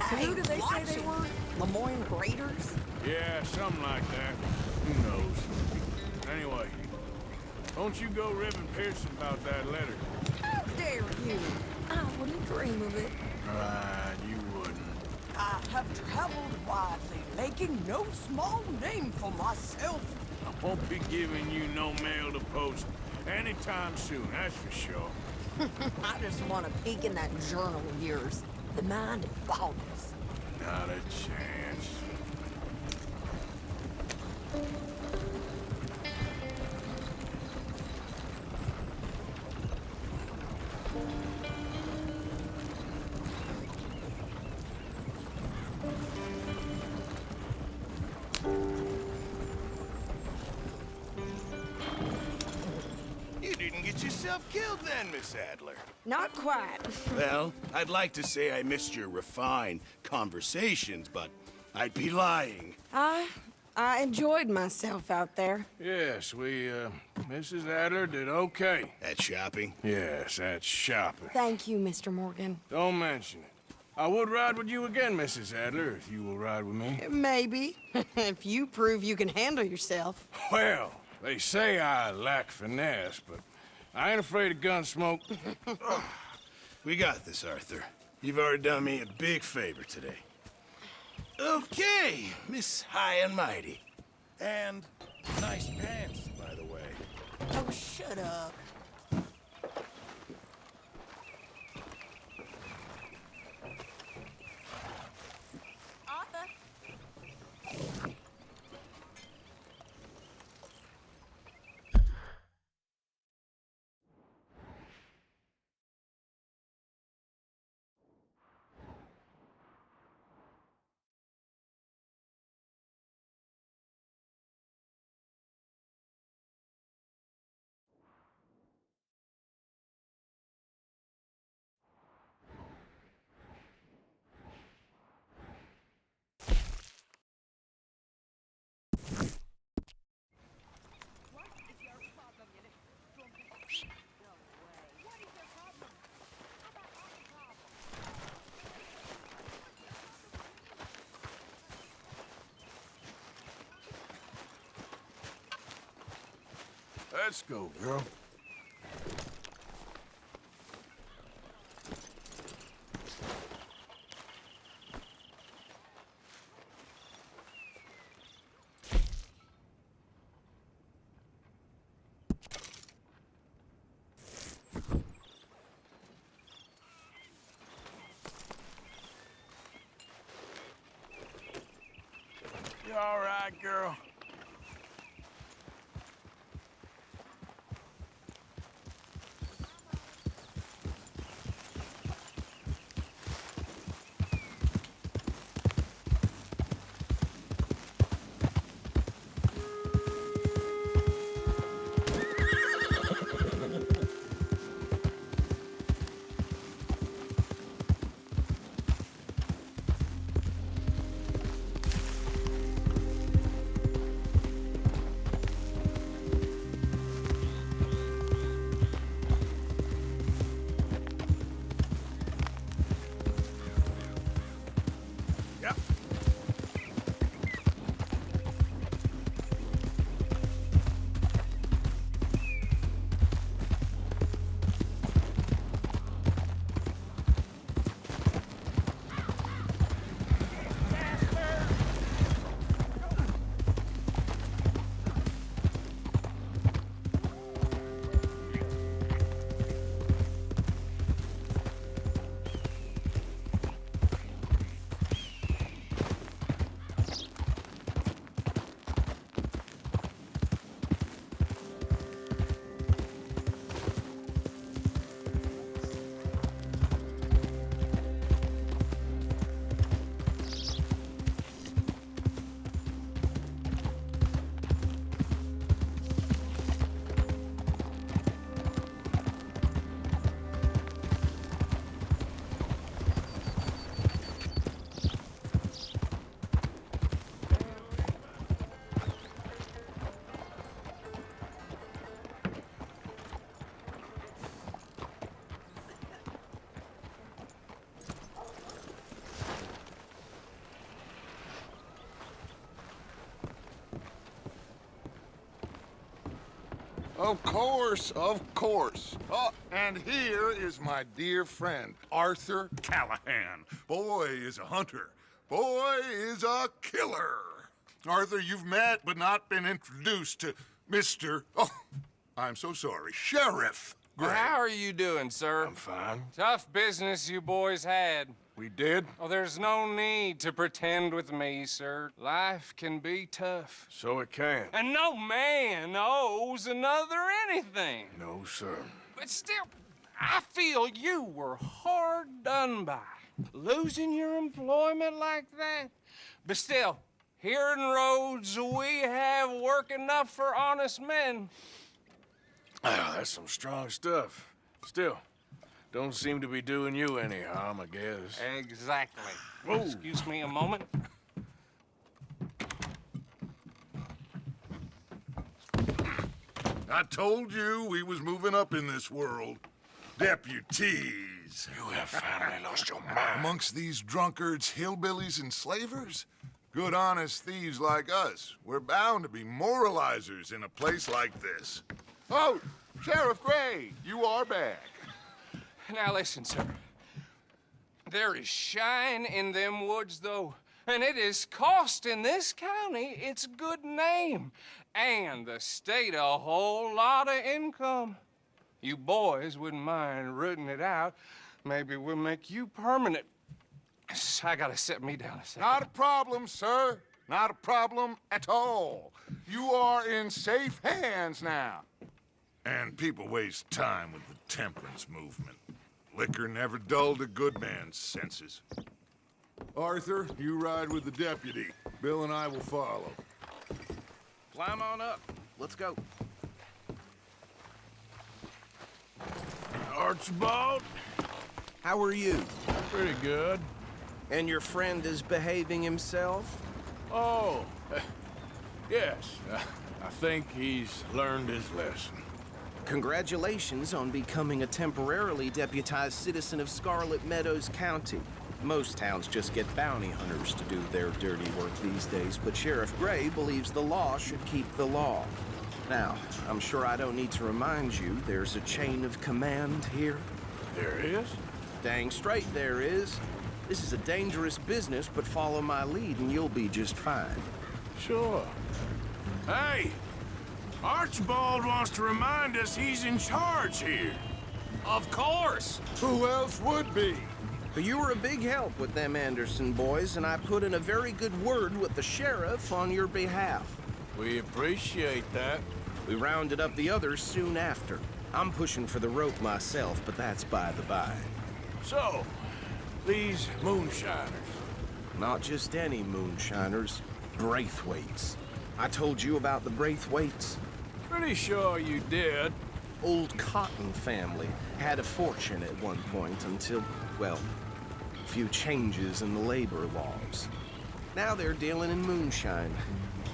So Hey, who did they say watch they it. were? Lemoyne Raiders? Yeah, something like that. Who knows? Anyway, don't you go ribbing Pearson about that letter. How dare you? I wouldn't dream of it. Right, you wouldn't. I have traveled widely, making no small name for myself. I won't be giving you no mail to post anytime soon, that's for sure. I just want to peek in that journal of yours. The mind boggles. Not a chance. You didn't get yourself killed then, Miss Adler. Not quite. Well, I'd like to say I missed your refined conversations, but I'd be lying. I enjoyed myself out there. Yes, Mrs. Adler did okay. At shopping? Yes, that's shopping. Thank you, Mr. Morgan. Don't mention it. I would ride with you again, Mrs. Adler, if you will ride with me. Maybe. If you prove you can handle yourself. Well, they say I lack finesse, but I ain't afraid of gun smoke. We got this, Arthur. You've already done me a big favor today. Okay, Miss High and Mighty. And nice pants, by the way. Oh, shut up. Arthur. Let's go, girl. You all right, girl? Yep. Of course, of course. Oh, and here is my dear friend, Arthur Callahan. Boy is a hunter. Boy is a killer. Arthur, you've met but not been introduced to Mr. Oh, I'm so sorry, Sheriff Gray. How are you doing, sir? I'm fine. Tough business you boys had. We did? Oh, there's no need to pretend with me, sir. Life can be tough. So it can. And no man owes another anything. No, sir. But still, I feel you were hard done by. Losing your employment like that. But still, here in Rhodes, we have work enough for honest men. Ah, that's some strong stuff. Still, don't seem to be doing you any harm, I guess. Exactly. Whoa. Excuse me a moment. I told you we was moving up in this world. Deputies. You have finally lost your mind. Amongst these drunkards, hillbillies, and slavers? Good, honest thieves like us. We're bound to be moralizers in a place like this. Oh, Sheriff Gray, you are back. Now listen, sir. There is shine in them woods, though, and it is costing this county its good name and the state a whole lot of income. You boys wouldn't mind rooting it out. Maybe we'll make you permanent. I gotta set me down a second. Not a problem, sir. Not a problem at all. You are in safe hands now. And people waste time with the temperance movement. Liquor never dulled a good man's senses. Arthur, you ride with the deputy. Bill and I will follow. Climb on up. Let's go. Archibald? How are you? Pretty good. And your friend is behaving himself? Oh, yes. I think he's learned his lesson. Congratulations on becoming a temporarily deputized citizen of Scarlet Meadows County. Most towns just get bounty hunters to do their dirty work these days, but Sheriff Gray believes the law should keep the law. Now, I'm sure I don't need to remind you there's a chain of command here. There is? Dang straight there is. This is a dangerous business, but follow my lead and you'll be just fine. Sure. Hey! Archibald wants to remind us he's in charge here. Of course! Who else would be? But you were a big help with them Anderson boys, and I put in a very good word with the sheriff on your behalf. We appreciate that. We rounded up the others soon after. I'm pushing for the rope myself, but that's by the by. So, these moonshiners. Not just any moonshiners, Braithwaites. I told you about the Braithwaites. Pretty sure you did. Old Cotton family had a fortune at one point until, well, a few changes in the labor laws. Now they're dealing in moonshine.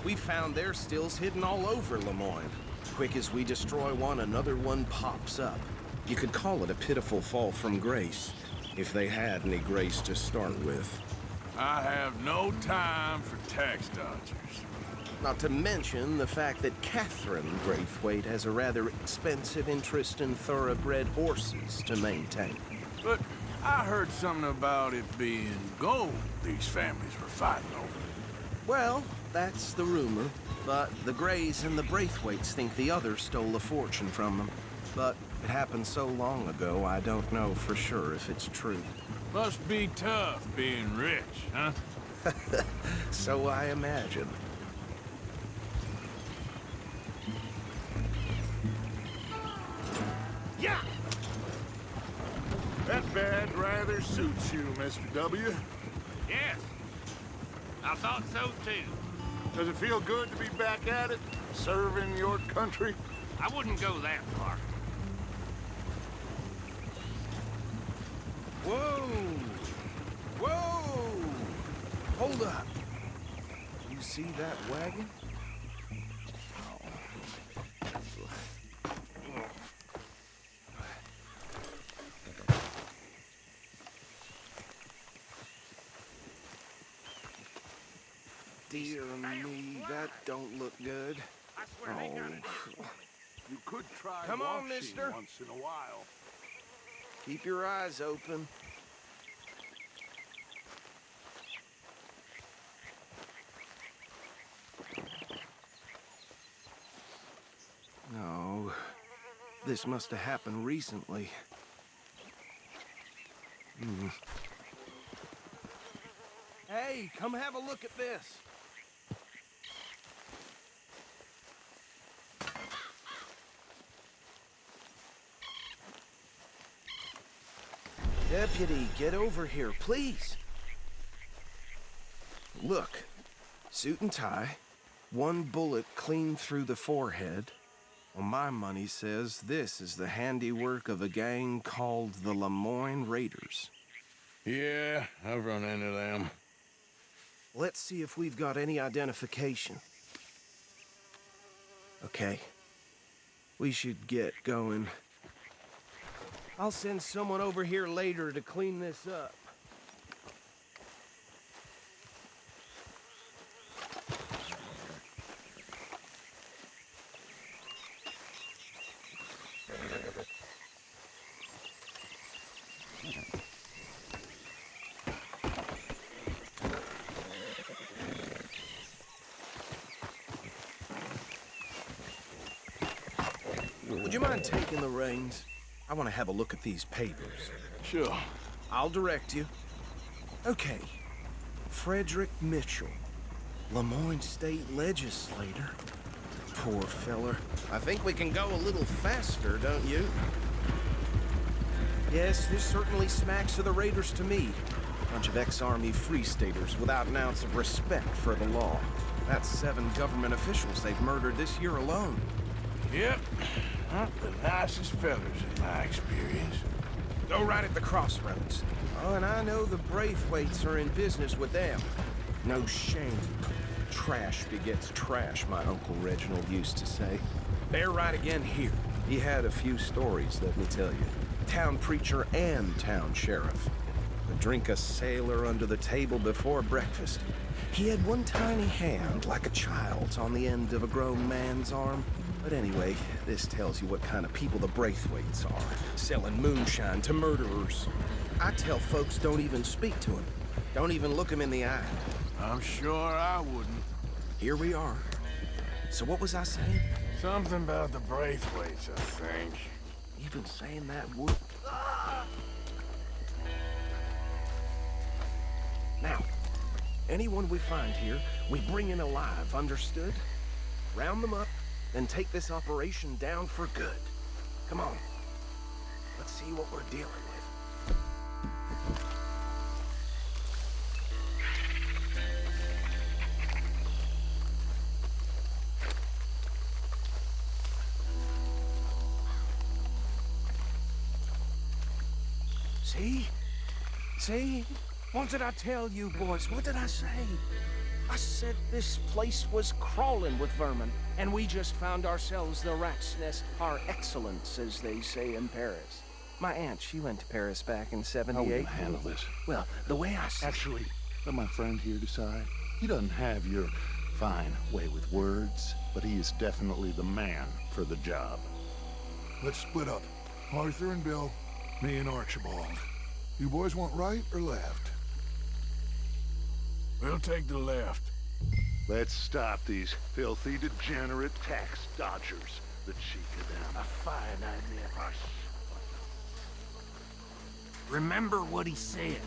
We found their stills hidden all over Lemoyne. Quick as we destroy one, another one pops up. You could call it a pitiful fall from grace, if they had any grace to start with. I have no time for tax dodgers. Not to mention the fact that Catherine Braithwaite has a rather expensive interest in thoroughbred horses to maintain. But I heard something about it being gold these families were fighting over. Well, that's the rumor. But the Grays and the Braithwaites think the others stole a fortune from them. But it happened so long ago, I don't know for sure if it's true. Must be tough being rich, huh? So I imagine. Yeah! That badge rather suits you, Mr. W. Yes. I thought so, too. Does it feel good to be back at it, serving your country? I wouldn't go that far. Whoa! Whoa! Hold up. You see that wagon? Dear me, that don't look good. Oh. You could try Come on, washing mister. once in a while. Keep your eyes open. No, this must have happened recently. Hey, come have a look at this. Deputy, get over here, please. Look, suit and tie, one bullet clean through the forehead. Well, my money says this is the handiwork of a gang called the Lemoyne Raiders. Yeah, I've run into them. Let's see if we've got any identification. Okay. We should get going. I'll send someone over here later to clean this up. Would you mind taking the reins? I want to have a look at these papers. Sure. I'll direct you. Okay. Frederick Mitchell, Lemoyne State Legislator. Poor feller. I think we can go a little faster, don't you? Yes, this certainly smacks of the Raiders to me. Bunch of ex-Army Free Staters without an ounce of respect for the law. That's 7 government officials they've murdered this year alone. Yep. Not the nicest fellers in my experience. Go right at the crossroads. Oh, and I know the Braithwaites are in business with them. No shame. Trash begets trash, my Uncle Reginald used to say. They're right again here. He had a few stories, let me tell you. Town preacher and town sheriff. Would drink a sailor under the table before breakfast. He had one tiny hand, like a child's, on the end of a grown man's arm. But anyway, this tells you what kind of people the Braithwaites are. Selling moonshine to murderers. I tell folks don't even speak to him. Don't even look him in the eye. I'm sure I wouldn't. Here we are. So what was I saying? Something about the Braithwaites, I think. Even saying that would... Now, anyone we find here, we bring in alive, understood? Round them up, then take this operation down for good. Come on. Let's see what we're dealing with. See? See? What did I tell you, boys? What did I say? I said this place was crawling with vermin, and we just found ourselves the rat's nest par excellence, as they say in Paris. My aunt, she went to Paris back in '78. How will you handle this? Well, the way I see... Actually, let my friend here decide. He doesn't have your fine way with words, but he is definitely the man for the job. Let's split up. Arthur and Bill, me and Archibald. You boys want right or left? We'll take the left. Let's stop these filthy, degenerate tax dodgers. The cheek of them. A fine idea. Remember what he said.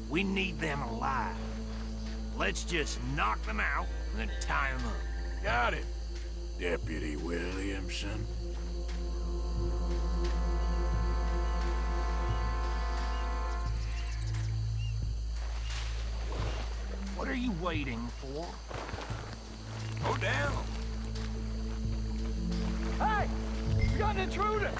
We need them alive. Let's just knock them out and then tie them up. Got it, Deputy Williamson. What are you waiting for? Go down. Hey! We got an intruder!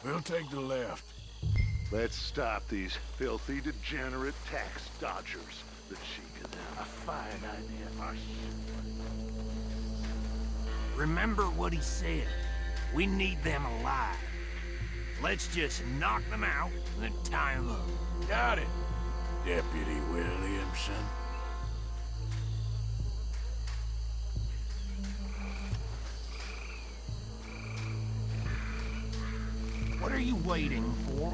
We'll take the left. Let's stop these filthy, degenerate tax dodgers. The cheek of them. A fine idea. Remember what he said. We need them alive. Let's just knock them out and then tie them up. Got it, Deputy Williamson. What are you waiting for?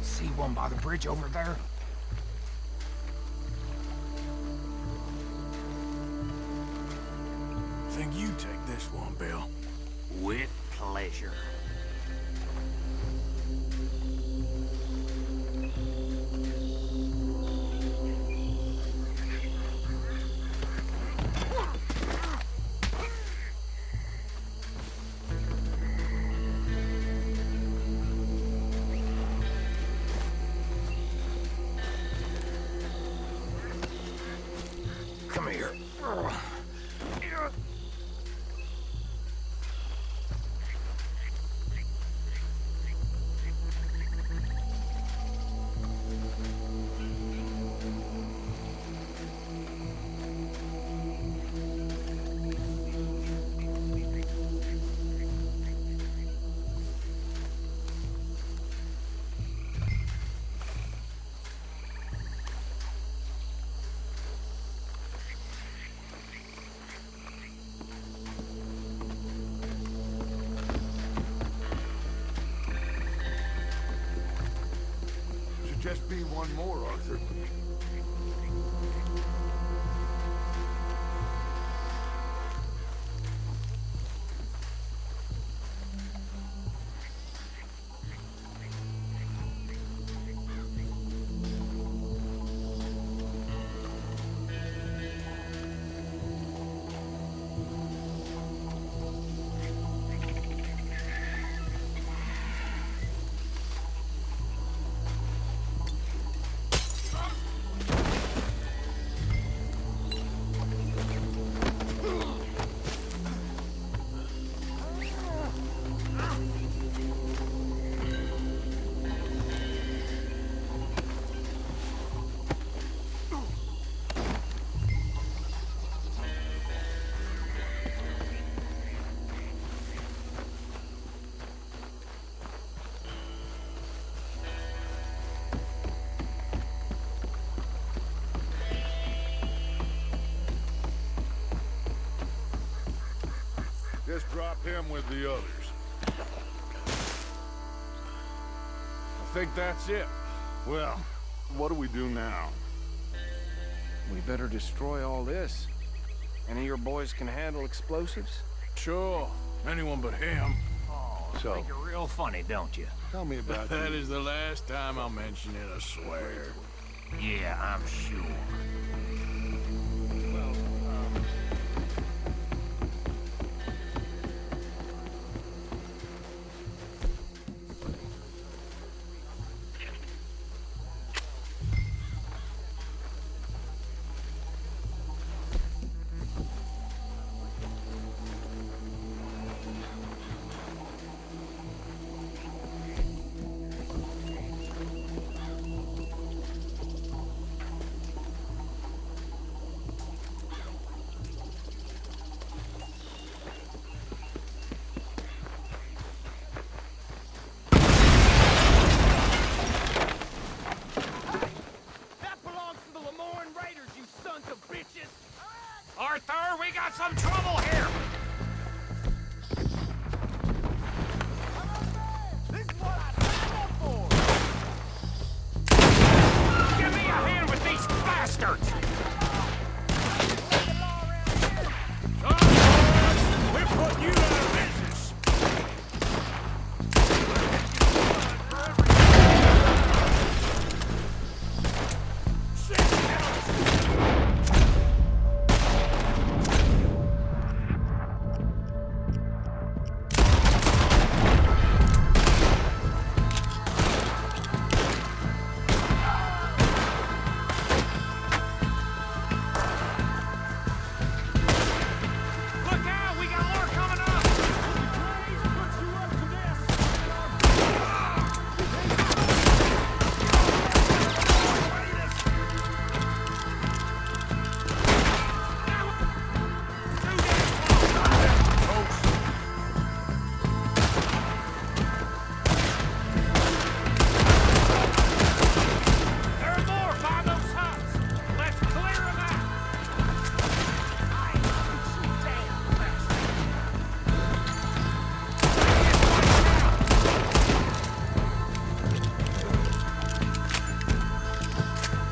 See one by the bridge over there? Think you take this one, Bill. With pleasure. be one more, Arthur. Just drop him with the others. I think that's it. Well, what do we do now? We better destroy all this. Any of your boys can handle explosives? Sure. Anyone but him. Oh, So- think you're real funny, don't you? Tell me about That you. is the last time I'll mention it, I swear. Yeah, I'm sure. Arthur, we got some trouble here! This is what I signed up for! Give me a hand with these bastards! We're putting you out of business! Look out, we got more coming up! There are more by those huts! Let's clear them out!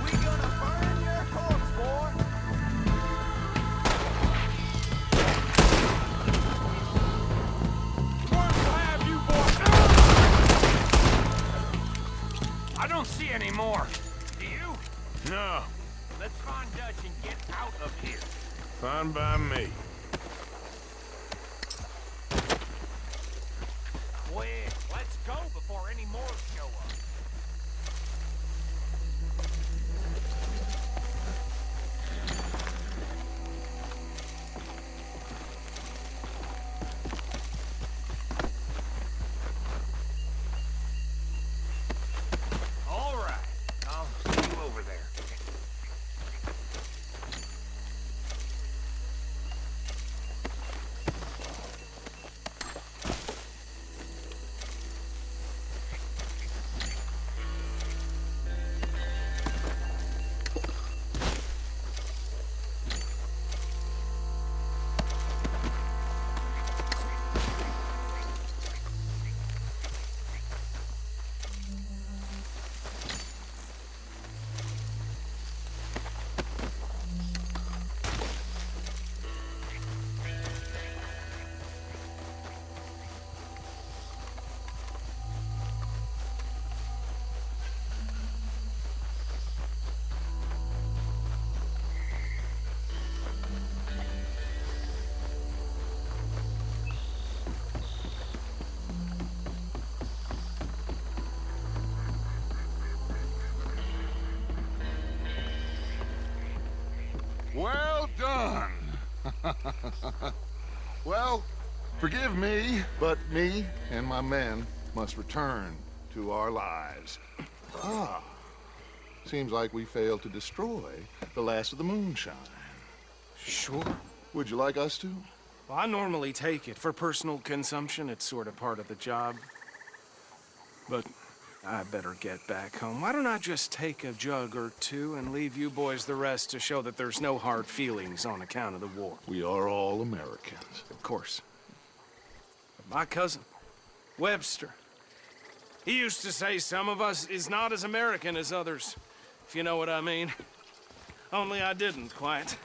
We gonna burn your corpse, boy! I don't see any more. Do you? No, Let's find Dutch and get out of here. fine by me. Quick, let's go before any more show up. All right, I'll see you over there. Well, forgive me, but me and my men must return to our lives. Ah, seems like we failed to destroy the last of the moonshine. Sure. Would you like us to? Well, I normally take it. For personal consumption, it's sort of part of the job. But I better get back home. Why don't I just take a jug or two and leave you boys the rest to show that there's no hard feelings on account of the war? We are all Americans. Of course. But my cousin, Webster, he used to say some of us is not as American as others, if you know what I mean. Only I didn't quite.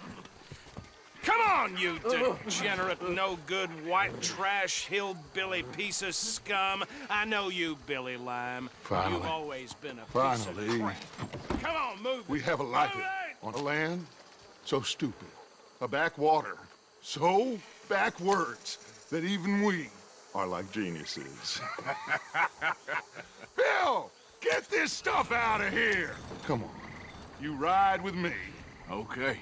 Come on, you degenerate, no-good, white trash, hillbilly piece of scum. I know you, Billy Lime. Finally. You've always been a piece of Finally. crap. Come on, move We it. have a life Move it! on a land so stupid, a backwater so backwards that even we are like geniuses. Bill, get this stuff out of here! Come on, you ride with me. Okay.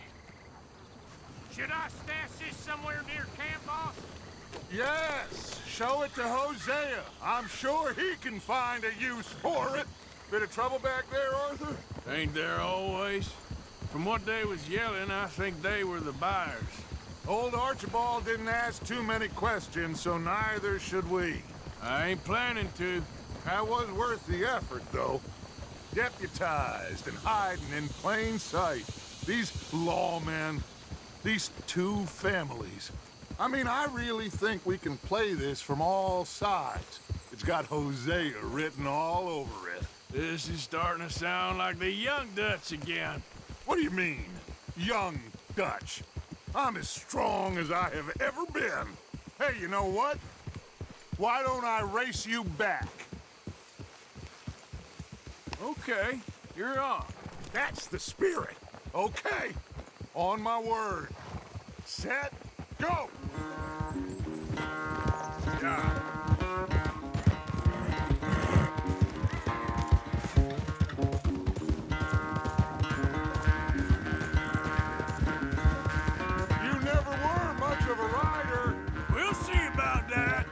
Should I stash this somewhere near camp, boss? Yes, show it to Hosea. I'm sure he can find a use for it. Bit of trouble back there, Arthur? Ain't there always? From what they was yelling, I think they were the buyers. Old Archibald didn't ask too many questions, so neither should we. I ain't planning to. That was worth the effort, though. Deputized and hiding in plain sight. These lawmen, these two families. I mean, I really think we can play this from all sides. It's got Hosea written all over it. This is starting to sound like the Young Dutch again. What do you mean, young Dutch? I'm as strong as I have ever been. Hey, you know what? Why don't I race you back? Okay, you're on. That's the spirit. Okay, on my word. Set, go! Yeah. You never were much of a rider. We'll see about that.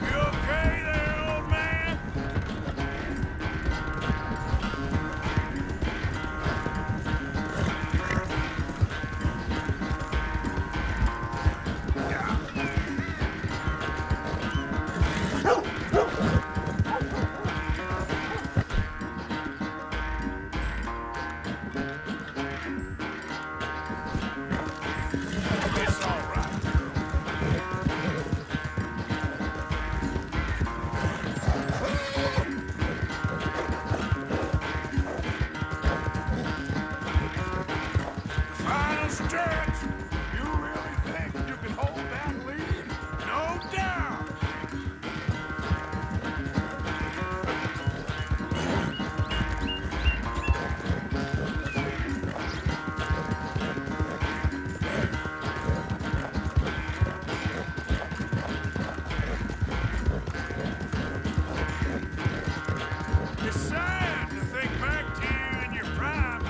You okay there, old man? It's all right. Final stretch. You really think you can hold that lead? No doubt. It's sad to think back to you in your prime.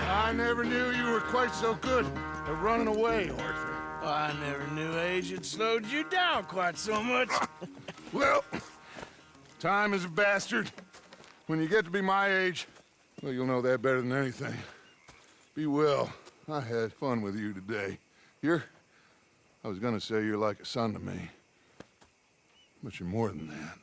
I never knew you were quite so good at running away, Arthur. I never knew age had slowed you down quite so much. Well, time is a bastard. When you get to be my age, well, you'll know that better than anything. Be well. I had fun with you today. I was gonna say you're like a son to me. But you're more than that.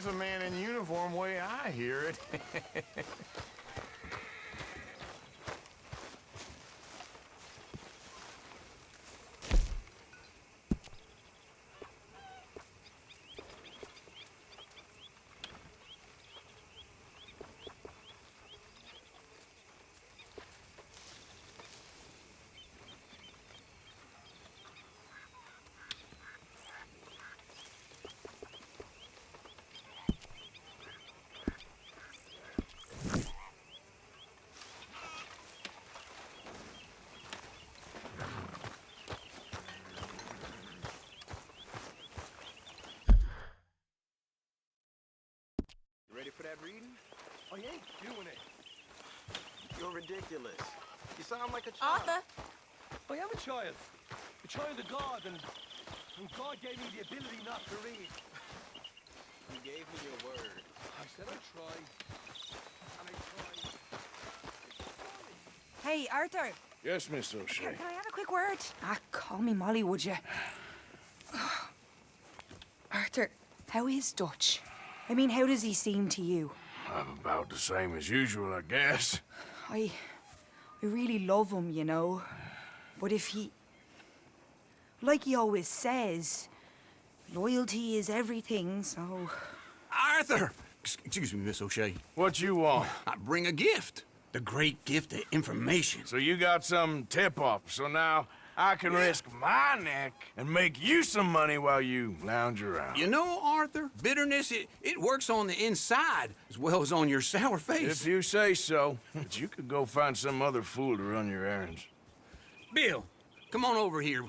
That's a man in uniform way I hear it. Ready for that reading? I ain't doing it. You're ridiculous. You sound like a child. Arthur! I am a child of God, and God gave me the ability not to read. You gave me your word. I said I'd try, and I tried. Hey, Arthur. Yes, Miss O'Shea. Can I have a quick word? Call me Molly, would you? Arthur, how is Dutch? I mean, how does he seem to you? I'm about the same as usual, I guess. I really love him, you know. But if he... Like he always says, loyalty is everything, so... Arthur! Excuse me, Miss O'Shea. What you want? I bring a gift. The great gift of information. So you got some tip-off, so now I can risk my neck and make you some money while you lounge around. You know, Arthur, bitterness, it works on the inside as well as on your sour face. If you say so. But you could go find some other fool to run your errands. Bill, come on over here.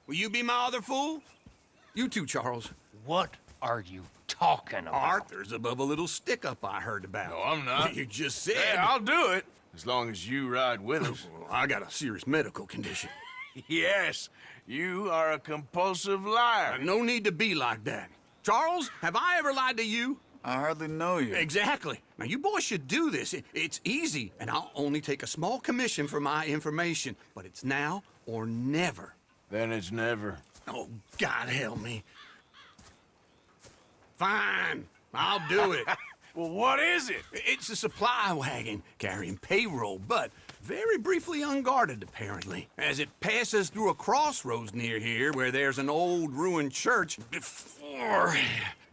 Will you be my other fool? You too, Charles. What are you talking about? Arthur's above a little stick-up I heard about. No, I'm not. You just said... Hey, I'll do it, as long as you ride with us. I got a serious medical condition. Yes, you are a compulsive liar. No need to be like that. Charles, have I ever lied to you? I hardly know you. Exactly. Now, you boys should do this. It's easy, and I'll only take a small commission for my information. But it's now or never. Then it's never. Oh, God help me. Fine, I'll do it. Well, what is it? It's a supply wagon carrying payroll, but very briefly unguarded, apparently, as it passes through a crossroads near here where there's an old ruined church before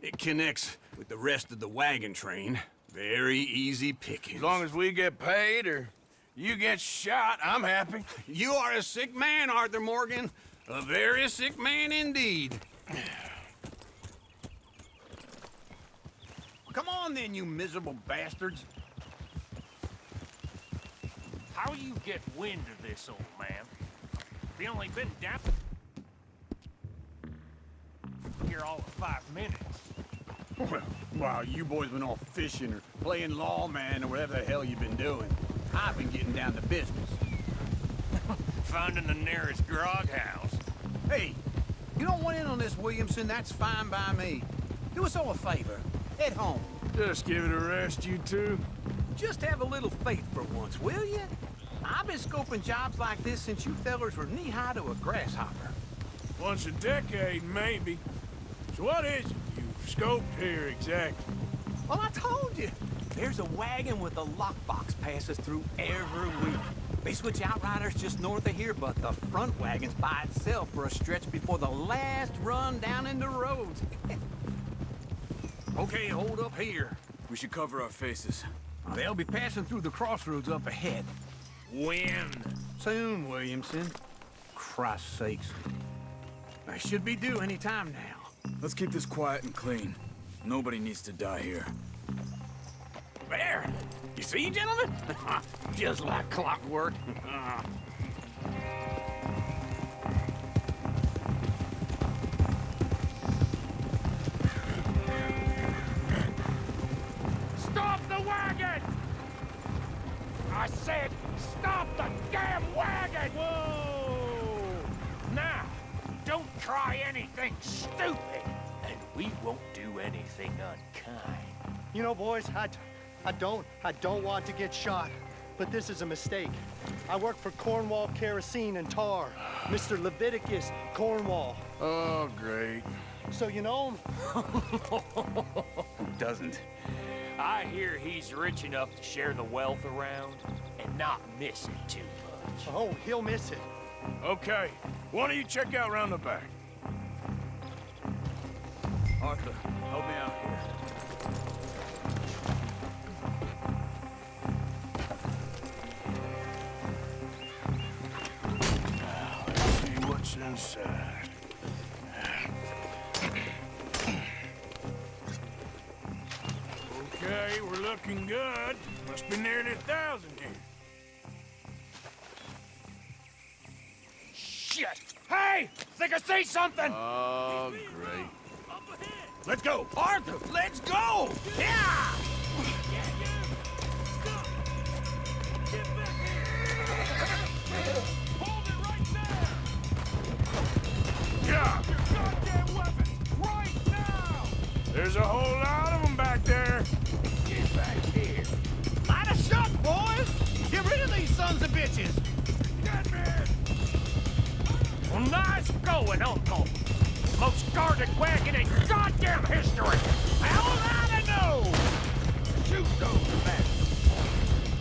it connects with the rest of the wagon train. Very easy pickings. As long as we get paid or you get shot, I'm happy. You are a sick man, Arthur Morgan. A very sick man indeed. Come on then, you miserable bastards. How you get wind of this, old man? We only been down here all of 5 minutes. Well, while you boys been off fishing or playing lawman or whatever the hell you've been doing, I've been getting down to business. Finding the nearest grog house. Hey, you don't want in on this, Williamson, that's fine by me. Do us all a favor. Head home. Just give it a rest, you two. Just have a little faith for once, will you? I've been scoping jobs like this since you fellers were knee-high to a grasshopper. Once a decade, maybe. So what is it you've scoped here exactly? Well, I told you. There's a wagon with a lockbox passes through every week. They switch outriders just north of here, but the front wagon's by itself for a stretch before the last run down in the roads. Okay, hold up here. We should cover our faces. They'll be passing through the crossroads up ahead. When? Soon, Williamson. Christ's sakes. I should be due any time now. Let's keep this quiet and clean. Nobody needs to die here. There! You see, gentlemen? Just like clockwork. Stop the wagon! I said, stop the damn wagon! Whoa! Now, don't try anything stupid, and we won't do anything unkind. You know, boys, I don't want to get shot. but this is a mistake. I work for Cornwall Kerosene and Tar. Mr. Leviticus Cornwall. Oh, great. So you know him? Who doesn't? I hear he's rich enough to share the wealth around and not miss it too much. Oh, he'll miss it. Okay, why don't you check out round the back? Arthur, help me out here. Let's see what's inside. Okay, we're looking good. Must be nearly 1,000 here. Shit! Hey! Think I see something! Oh, great. Let's go! Arthur, let's go! Yeah! Hold it right there! Yeah! Your goddamn weapon! Right now! There's a whole lot of them back there. Get back here! Light a shot, boys! Get rid of these sons of bitches! Get me! Well, nice going, Uncle! Most guarded wagon in goddamn history! How am I to know? Shoot those bastards!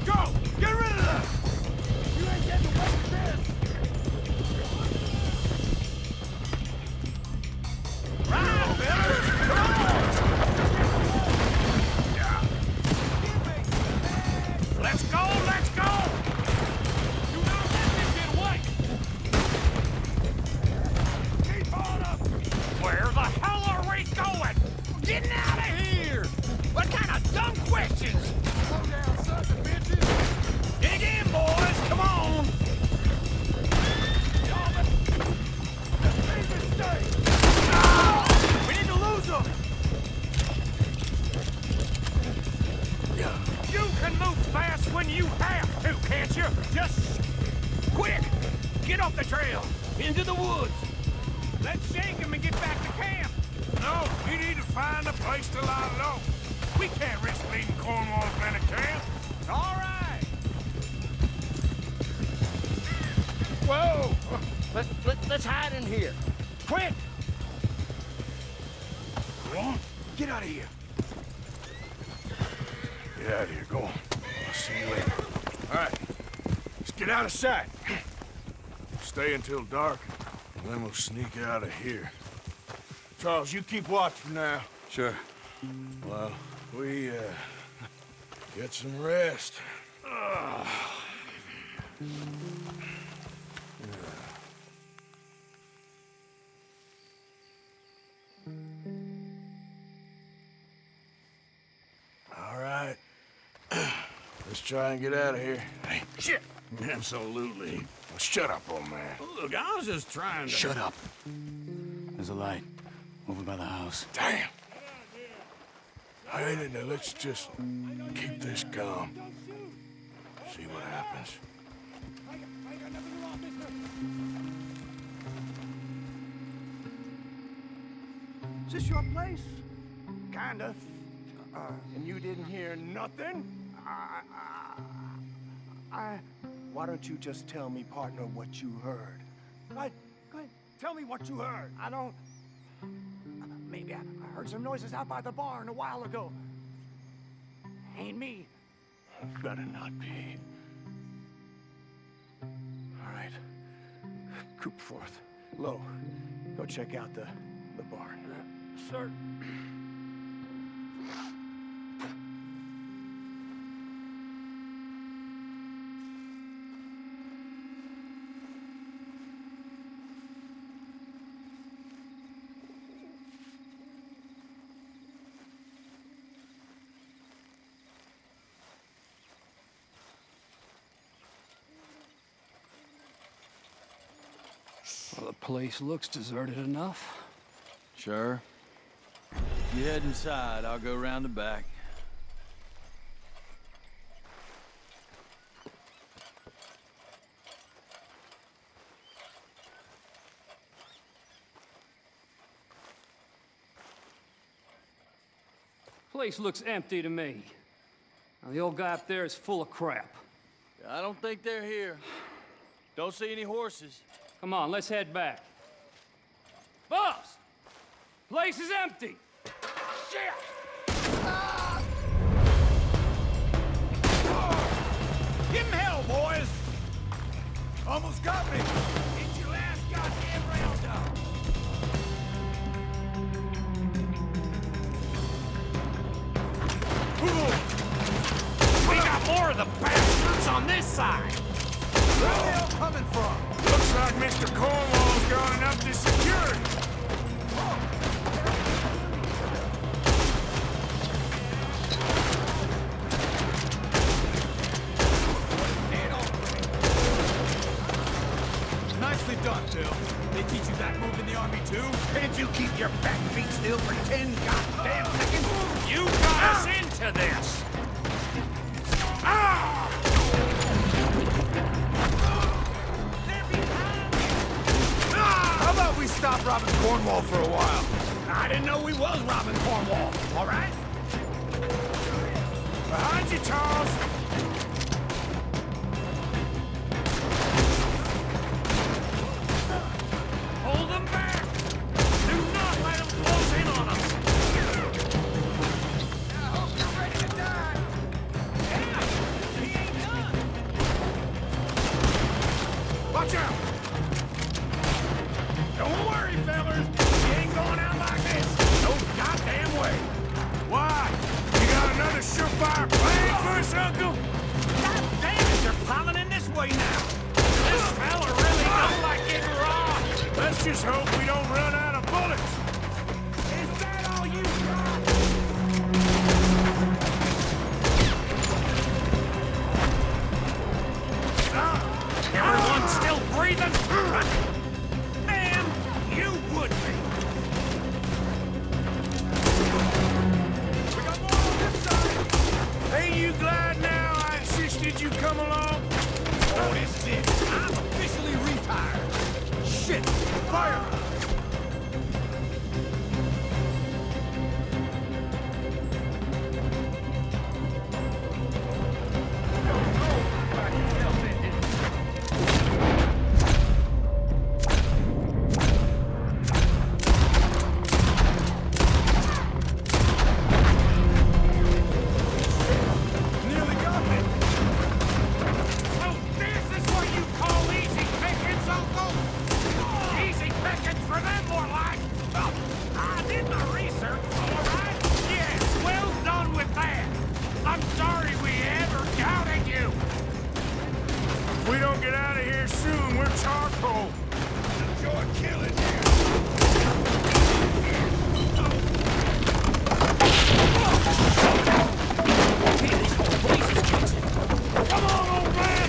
Go! Get rid of them! You ain't getting away with this! Right, fellas! Come on! Let's go! Let's go! Do not let them get away! Keep on up! Where the hell are we going? Getting out of here! What kind of dumb questions? Slow down, sons of bitches! Dig in, boys! Come on! Let's make this stay! We need to lose them! You can move fast when you have to, can't you? Just quick! Get off the trail! Into the woods! Let's shake him and get back to camp! No, we need to find a place to lie low. We can't risk leaving Cornwall's men at camp. All right! Whoa! Let's hide in here. Quick! Go on. Get out of here. Get out of here. Go on. I'll see you later. All right. Let's get out of sight. Stay until dark, and then we'll sneak out of here. Charles, you keep watch for now. Sure. Well, we, get some rest. All right. Let's try and get out of here. Hey, Shit! absolutely. Well, shut up, old man. Look, I was just trying to... Shut up. There's a light over by the house. Damn. Hey, now let's just keep this calm. See what happens. Is this your place? Kinda. And you didn't hear nothing? Why don't you just tell me, partner, what you heard? Go ahead. Tell me what you heard. I don't... Maybe I heard some noises out by the barn a while ago. Ain't me. Better not be. All right. Coop forth. Low. Go check out the barn. Sir. Well, the place looks deserted enough. Sure. You head inside, I'll go round the back. Place looks empty to me. Now, the old guy up there is full of crap. I don't think they're here. Don't see any horses. Come on, let's head back. Boss! Place is empty! Shit! Give him hell, boys! Almost got me! Get your last goddamn round up! We got more of the bastards on this side! Where are they all coming from? Looks like Mr. Cornwall's got enough to secure it. Nicely done, Bill. They teach you that move in the army, too? Can't you keep your back feet still for 10 goddamn seconds? You got us into this! Ah! How about we stop robbing Cornwall for a while? I didn't know we was robbing Cornwall, all right? Behind you, Charles. Hold them back! Do not let them close in on us! I hope you're ready to die! Yeah, he ain't done! Watch out! Don't worry, fellas. He ain't going out like this. No goddamn way. Why? You got another surefire plan for us, Uncle? God damn it, they're piling in this way now. This fella really don't like getting robbed! Let's just hope we don't run out of bullets. Is that all you got? Everyone's still breathing? Man, you would be! We got more on this side. Ain't you glad now I insisted you come along? Oh, this is it. I'm officially retired. Shit! Fire! Nearly got me. So this is what you call easy pickings, Uncle? Easy pickings for them, more like! Oh, I did my research, all right? Yes, well done with that! I'm sorry we ever doubted you! If we don't get out of here soon, we're charcoal. Enjoy killing you. Come on, old man!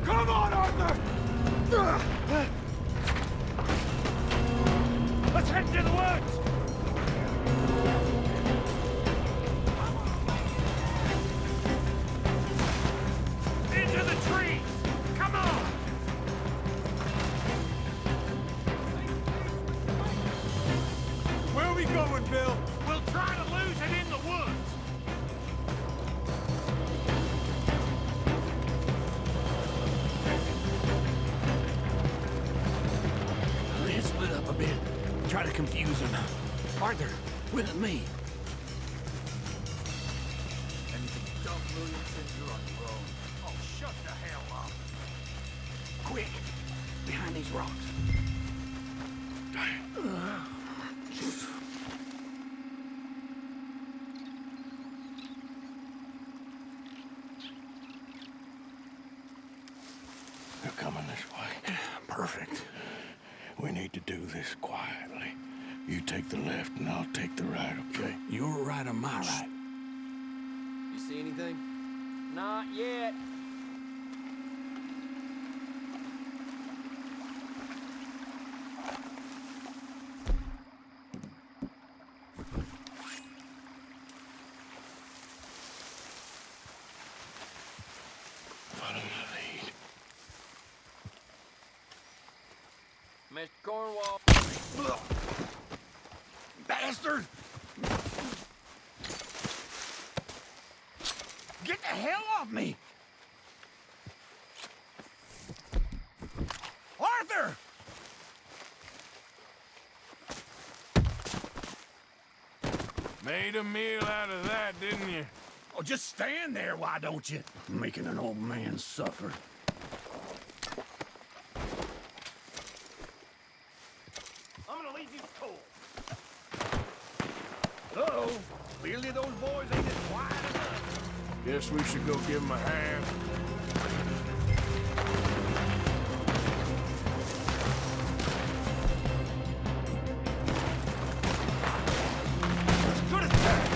Come on, Arthur! Let's head to the woods! Into the trees! Come on! Where are we going, Bill? We'll try to lose it in the woods! Let's split up a bit. Try to confuse him. Arthur, with me. Anything dumb, Williamson, you're on your own. Oh, shut the hell up! Quick, behind these rocks. They're coming this way. Perfect. We need to do this quietly. You take the left and I'll take the right, okay? You're right on my right. You see anything? Not yet. Follow my lead. Mr. Cornwall. Bastard! Get the hell off me! Arthur! Made a meal out of that, didn't you? Oh, just stand there, why don't you? Making an old man suffer. I'm gonna leave you cold. Uh-oh. Clearly those boys ain't as quiet enough. Guess we should go give him a hand. Good as that.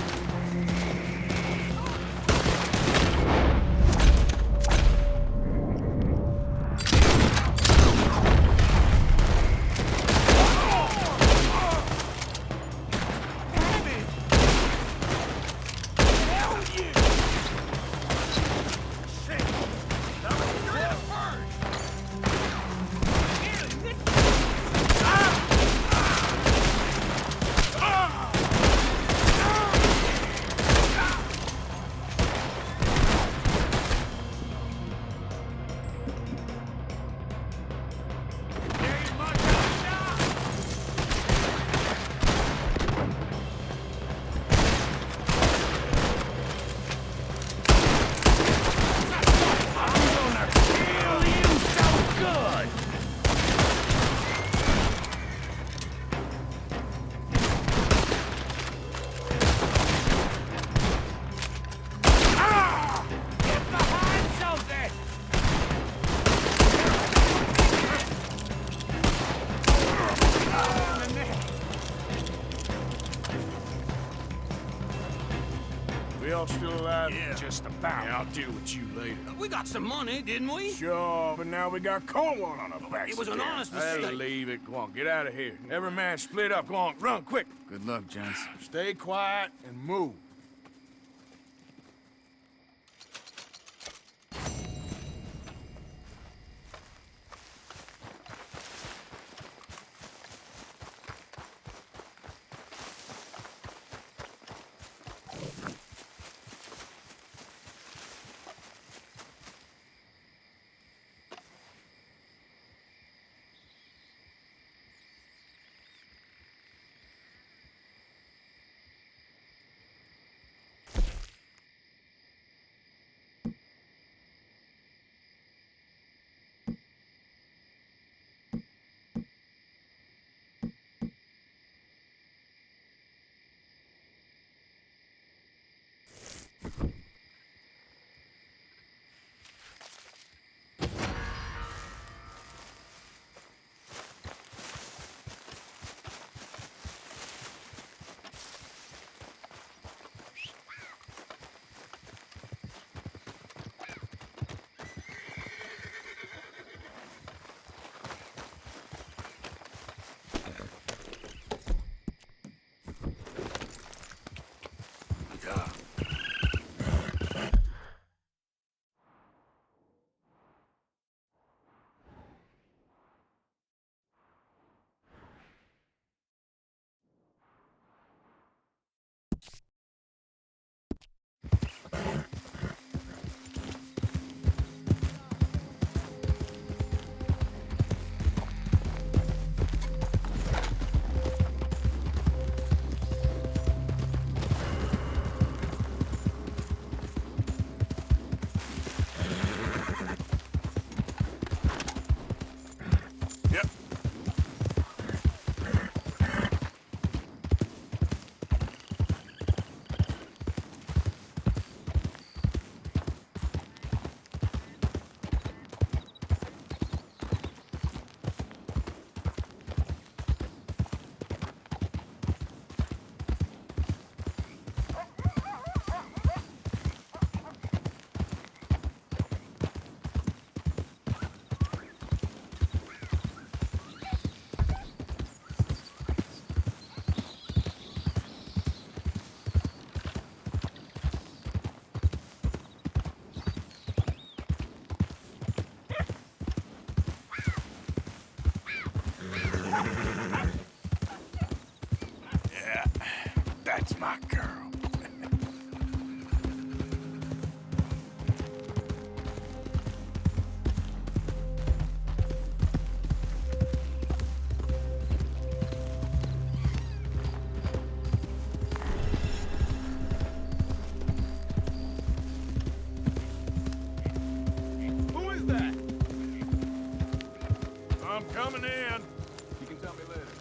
We all still alive? Yeah. Just about. Yeah, I'll deal with you later. We got some money, didn't we? Sure, but now we got Cornwall on our backs. It was an honest I'll mistake. leave it. Go on, get out of here. Every man split up. Go on, run quick. Good luck, gents. Stay quiet and move. That's my girl. I'm coming in. You can tell me later.